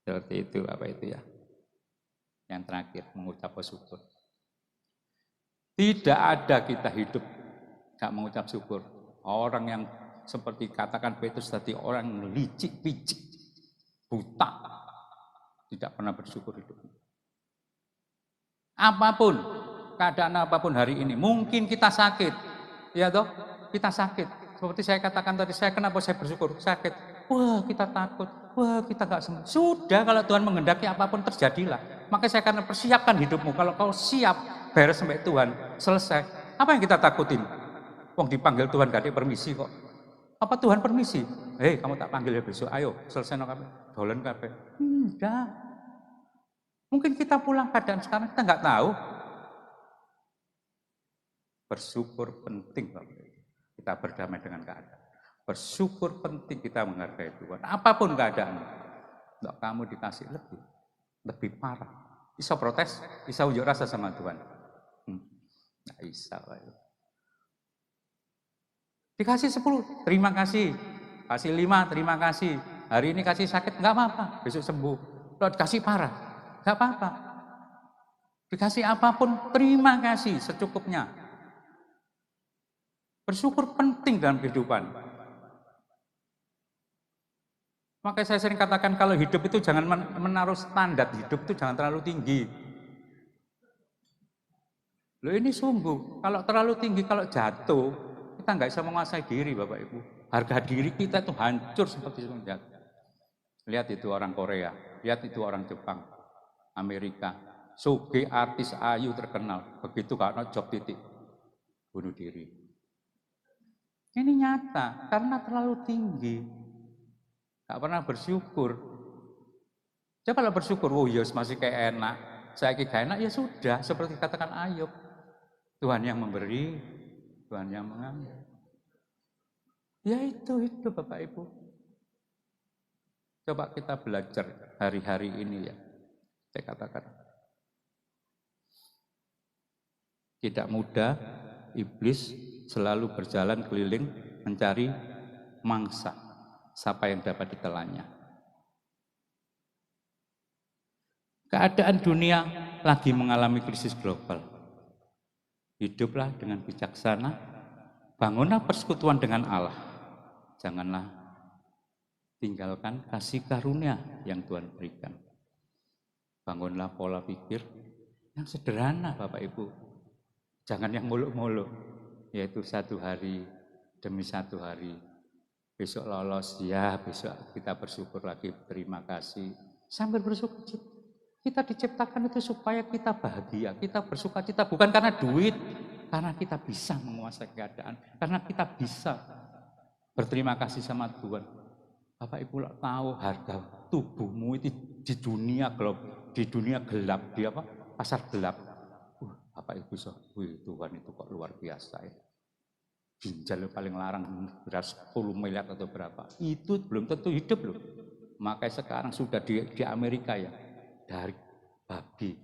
Seperti itu apa itu ya. Yang terakhir mengucap syukur. Tidak ada kita hidup nggak mengucap syukur. Orang yang seperti katakan Petrus tadi, orang licik, picik, buta. Tidak pernah bersyukur hidupnya. Apapun, keadaan apapun hari ini, mungkin kita sakit, ya toh, kita sakit. Seperti saya katakan tadi, kenapa saya bersyukur? Sakit, wah kita takut, wah kita gak sembuh. Sudah kalau Tuhan menghendaki apapun terjadilah. Maka saya akan persiapkan hidupmu. Kalau kau siap beres sampai Tuhan, selesai. Apa yang kita takutin? Wong dipanggil Tuhan gak ada permisi kok. Apa Tuhan permisi? Hei kamu tak panggil ya besok, ayo selesai no kabeh, dolen kabeh. Enggak. Mungkin kita pulang keadaan sekarang kita nggak tahu. Bersyukur penting Bapak. Kita berdamai dengan keadaan. Bersyukur penting kita menghargai Tuhan. Apapun keadaan. Enggak, kamu dikasih lebih parah. Bisa protes, bisa unjuk rasa sama Tuhan. Nggak bisa. Dikasih 10, terima kasih. Kasih 5, terima kasih. Hari ini kasih sakit, nggak apa-apa, besok sembuh. Kalau dikasih parah, nggak apa-apa. Dikasih apapun, terima kasih secukupnya. Bersyukur penting dalam kehidupan. Makanya saya sering katakan kalau hidup itu jangan menaruh standar hidup itu jangan terlalu tinggi. Loh ini sungguh, kalau terlalu tinggi, kalau jatuh, kita nggak bisa menguasai diri Bapak Ibu. Harga diri kita itu hancur seperti semenjak. Lihat itu orang Korea, lihat itu orang Jepang, Amerika. Suge artis ayu terkenal, begitu karena job titik, bunuh diri. Ini nyata, karena terlalu tinggi. Gak pernah bersyukur. Coba kalau bersyukur, oh ya masih kayak enak. Saya kayak enak, ya sudah, seperti katakan Ayub. Tuhan yang memberi, Tuhan yang mengambil. Ya itu Bapak Ibu. Coba kita belajar hari-hari ini ya. Saya katakan. Tidak mudah, iblis selalu berjalan keliling mencari mangsa. Siapa yang dapat ditelannya. Keadaan dunia lagi mengalami krisis global. Hiduplah dengan bijaksana, bangunlah persekutuan dengan Allah. Janganlah tinggalkan kasih karunia yang Tuhan berikan. Bangunlah pola pikir yang sederhana Bapak Ibu. Jangan yang muluk-muluk, yaitu satu hari demi satu hari. Besok lolos, ya besok kita bersyukur lagi, terima kasih. Sambil bersyukur, kita diciptakan itu supaya kita bahagia, kita bersuka cita, bukan karena duit, karena kita bisa menguasai keadaan, karena kita bisa berterima kasih sama Tuhan. Bapak Ibu tahu harga tubuhmu itu di dunia gelap, di apa? Pasar gelap. Bapak Ibu Tuhan itu kok luar biasa ya. Ginjal paling larang beras 10 miliar atau berapa. Itu belum tentu hidup loh. Makanya sekarang sudah di Amerika ya, dari babi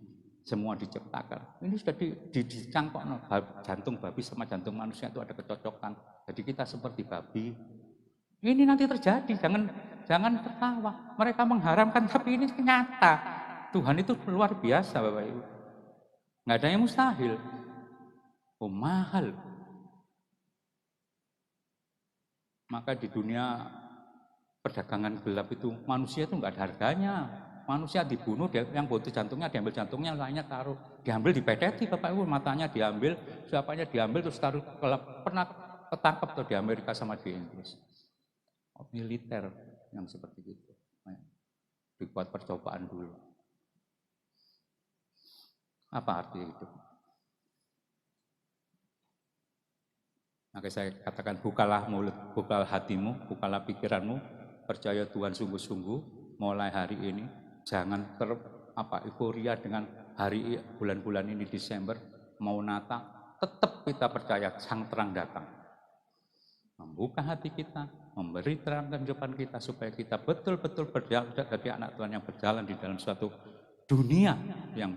semua diciptakan. Ini sudah dicangkok jantung babi sama jantung manusia itu ada kecocokan. Jadi kita seperti babi. Ini nanti terjadi, jangan tertawa. Mereka mengharamkan tapi ini nyata. Tuhan itu luar biasa Bapak Ibu. Nggak ada yang mustahil. Oh mahal. Maka di dunia perdagangan gelap itu manusia itu nggak ada harganya. Manusia dibunuh, yang butuh jantungnya diambil jantungnya, lainnya taruh. Diambil dipeteti Bapak Ibu, matanya diambil, siapanya diambil terus taruh. Pernah ketangkep tuh di Amerika sama di Inggris. Militer yang seperti itu. Dibuat percobaan dulu. Apa arti itu? Maka saya katakan bukalah mulut, bukalah hatimu, bukalah pikiranmu, percaya Tuhan sungguh-sungguh mulai hari ini. Jangan euforia dengan hari bulan-bulan ini Desember mau Natal, tetap kita percaya sang terang datang. Membuka hati kita, memberi terang kehidupan kita supaya kita betul-betul berjalan sebagai anak Tuhan yang berjalan di dalam suatu dunia yang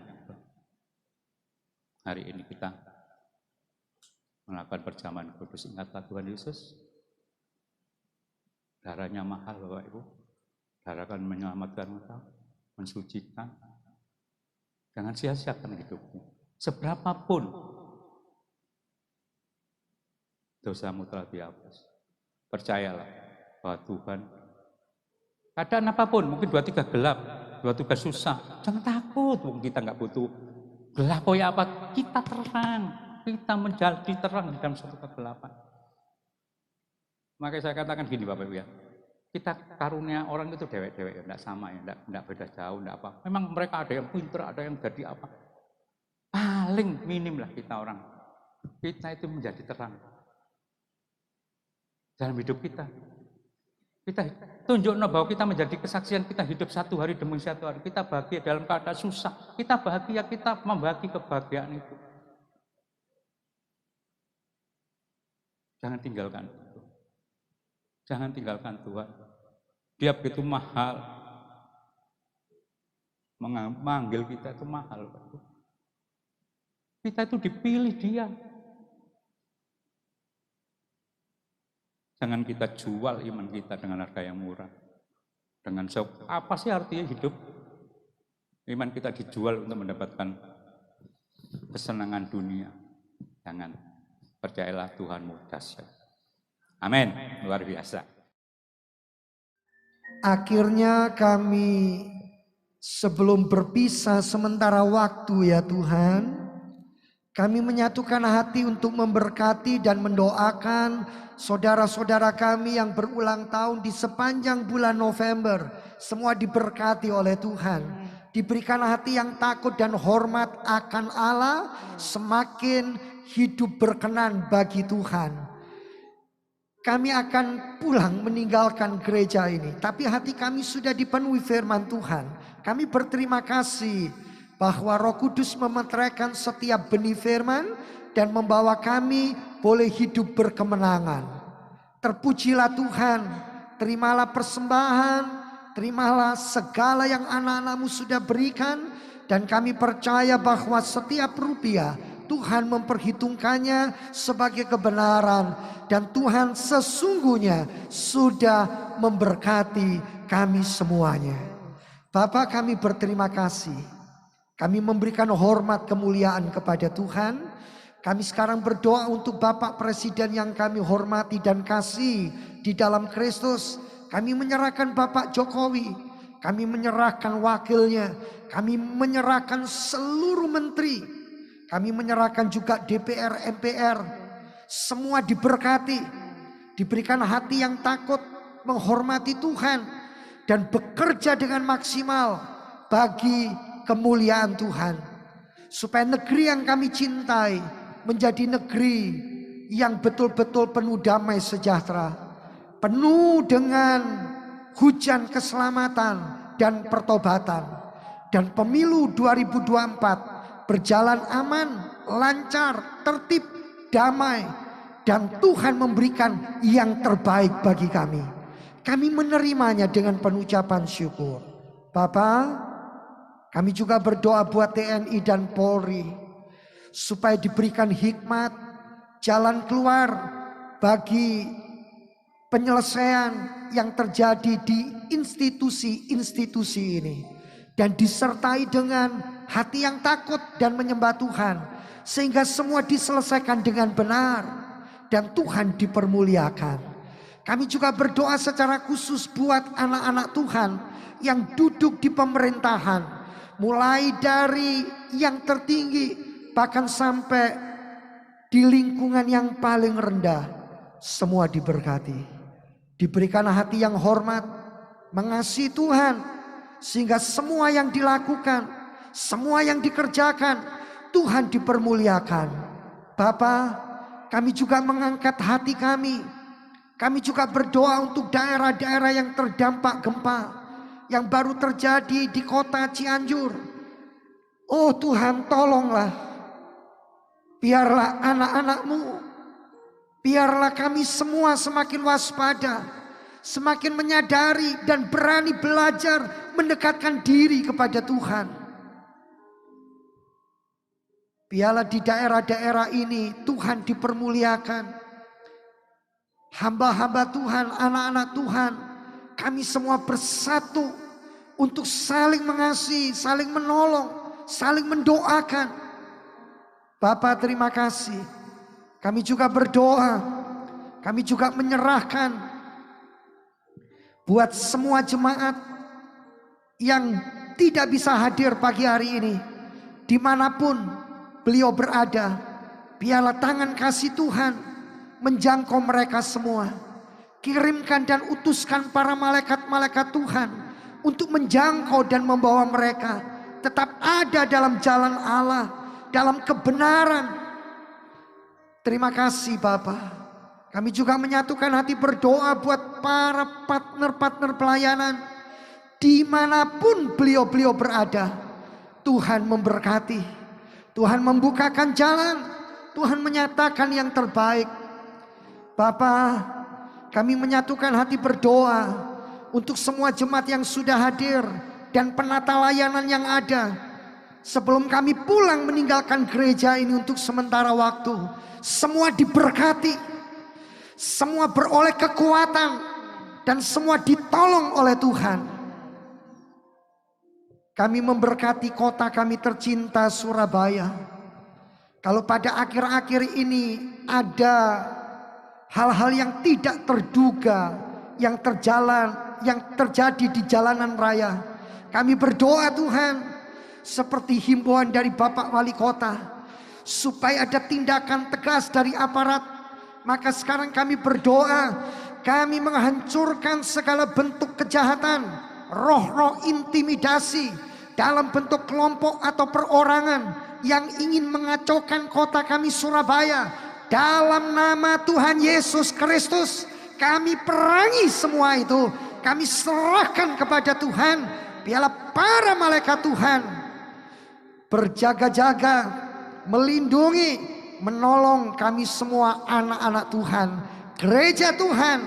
hari ini kita melakukan perjamuan kudus. Ingatlah Tuhan Yesus, darahnya mahal Bapak Ibu, darah akan menyelamatkan engkau, mensucikan. Jangan sia-siakan hidupmu, seberapapun dosamu telah dihapus. Percayalah bahwa Tuhan, keadaan apapun, mungkin 2-3 gelap, 2-3 susah, jangan takut, kita nggak butuh gelap ya apa, kita terang. Kita menjadi terang di dalam suatu kegelapan. Makanya saya katakan gini Bapak Ibu ya, kita karunia orang itu dewek-dewek ya, enggak sama ya, enggak beda jauh, enggak apa. Memang mereka ada yang pintar, ada yang jadi apa. Paling minim lah kita orang. Kita itu menjadi terang dalam hidup kita. Kita tunjukkan bahwa kita menjadi kesaksian, kita hidup satu hari demi satu hari. Kita bahagia dalam keadaan susah. Kita bahagia, kita membagi kebahagiaan itu. Jangan tinggalkan itu. Jangan tinggalkan Tuhan. Dia begitu mahal. Manggil kita itu mahal. Kita itu dipilih dia. Jangan kita jual iman kita dengan harga yang murah. Dengan apa sih artinya hidup? Iman kita dijual untuk mendapatkan kesenangan dunia. Jangan. Percayalah Tuhanmu dahsyat. Amin. Luar biasa. Akhirnya kami sebelum berpisah sementara waktu ya Tuhan, kami menyatukan hati untuk memberkati dan mendoakan saudara-saudara kami yang berulang tahun di sepanjang bulan November. Semua diberkati oleh Tuhan. Diberikan hati yang takut dan hormat akan Allah, semakin hidup berkenan bagi Tuhan. Kami akan pulang meninggalkan gereja ini, tapi hati kami sudah dipenuhi firman Tuhan. Kami berterima kasih bahwa Roh Kudus memeteraikan setiap benih firman dan membawa kami boleh hidup berkemenangan. Terpujilah Tuhan, terimalah persembahan, terimalah segala yang anak-anakmu sudah berikan, dan kami percaya bahwa setiap rupiah Tuhan memperhitungkannya sebagai kebenaran, dan Tuhan sesungguhnya sudah memberkati kami semuanya. Bapa, kami berterima kasih. Kami memberikan hormat kemuliaan kepada Tuhan. Kami sekarang berdoa untuk Bapak Presiden yang kami hormati dan kasih di dalam Kristus. Kami menyerahkan Bapak Jokowi, kami menyerahkan wakilnya, kami menyerahkan seluruh menteri, kami menyerahkan juga DPR, MPR. Semua diberkati, diberikan hati yang takut menghormati Tuhan dan bekerja dengan maksimal bagi kemuliaan Tuhan. Supaya negeri yang kami cintai menjadi negeri yang betul-betul penuh damai sejahtera, penuh dengan hujan keselamatan dan pertobatan. Dan pemilu 2024 berjalan aman, lancar, tertib, damai, dan Tuhan memberikan yang terbaik bagi kami. Kami menerimanya dengan penucapan syukur. Bapa, kami juga berdoa buat TNI dan Polri supaya diberikan hikmat, jalan keluar bagi penyelesaian yang terjadi di institusi-institusi ini, dan disertai dengan hati yang takut dan menyembah Tuhan, sehingga semua diselesaikan dengan benar dan Tuhan dipermuliakan. Kami juga berdoa secara khusus buat anak-anak Tuhan yang duduk di pemerintahan, mulai dari yang tertinggi bahkan sampai di lingkungan yang paling rendah. Semua diberkati, diberikan hati yang hormat, mengasihi Tuhan, sehingga semua yang dilakukan, semua yang dikerjakan, Tuhan dipermuliakan. Bapa, kami juga mengangkat hati kami. Kami juga berdoa untuk daerah-daerah yang terdampak gempa yang baru terjadi di kota Cianjur. Oh Tuhan, tolonglah. Biarlah anak-anak-Mu, biarlah kami semua semakin waspada, semakin menyadari dan berani belajar mendekatkan diri kepada Tuhan. Biarlah di daerah-daerah ini Tuhan dipermuliakan. Hamba-hamba Tuhan, anak-anak Tuhan, kami semua bersatu untuk saling mengasihi, saling menolong, saling mendoakan. Bapak, terima kasih. Kami juga berdoa, kami juga menyerahkan buat semua jemaat yang tidak bisa hadir pagi hari ini, dimanapun beliau berada. Biarlah tangan kasih Tuhan menjangkau mereka semua. Kirimkan dan utuskan para malaikat-malaikat Tuhan untuk menjangkau dan membawa mereka tetap ada dalam jalan Allah, dalam kebenaran. Terima kasih Bapak. Kami juga menyatukan hati berdoa buat para partner-partner pelayanan dimanapun beliau-beliau berada. Tuhan memberkati, Tuhan membukakan jalan, Tuhan menyatakan yang terbaik. Bapak, kami menyatukan hati berdoa untuk semua jemaat yang sudah hadir dan penata layanan yang ada. Sebelum kami pulang meninggalkan gereja ini untuk sementara waktu, semua diberkati, semua beroleh kekuatan, dan semua ditolong oleh Tuhan. Kami memberkati kota kami tercinta Surabaya. Kalau pada akhir-akhir ini ada hal-hal yang tidak terduga yang terjadi di jalanan raya, kami berdoa Tuhan, seperti himbauan dari Bapak Wali Kota, supaya ada tindakan tegas dari aparat. Maka sekarang kami berdoa, kami menghancurkan segala bentuk kejahatan, roh-roh intimidasi dalam bentuk kelompok atau perorangan yang ingin mengacaukan kota kami Surabaya. Dalam nama Tuhan Yesus Kristus, kami perangi semua itu. Kami serahkan kepada Tuhan. Biarlah para malaikat Tuhan berjaga-jaga, melindungi, menolong kami semua anak-anak Tuhan, gereja Tuhan,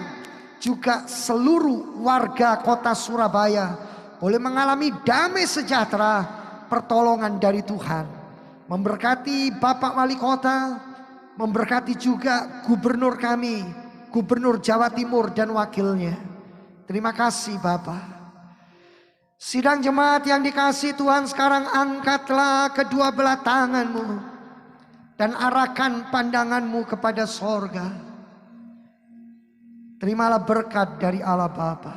juga seluruh warga kota Surabaya boleh mengalami damai sejahtera, pertolongan dari Tuhan. Memberkati Bapak Wali Kota, memberkati juga gubernur kami, Gubernur Jawa Timur dan wakilnya. Terima kasih Bapak. Sidang jemaat yang dikasihi Tuhan, sekarang angkatlah kedua belah tanganmu dan arahkan pandanganmu kepada sorga. Terimalah berkat dari Allah Bapa,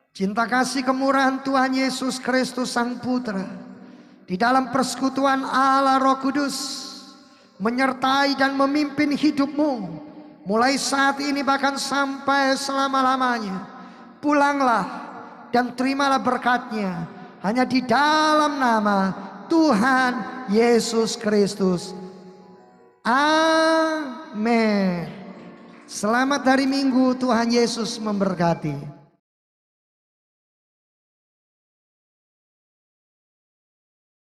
cinta kasih kemurahan Tuhan Yesus Kristus Sang Putra, di dalam persekutuan Allah Roh Kudus, menyertai dan memimpin hidupmu mulai saat ini bahkan sampai selama-lamanya. Pulanglah dan terimalah berkatnya hanya di dalam nama Tuhan Yesus Kristus. Amin. Selamat hari Minggu, Tuhan Yesus memberkati.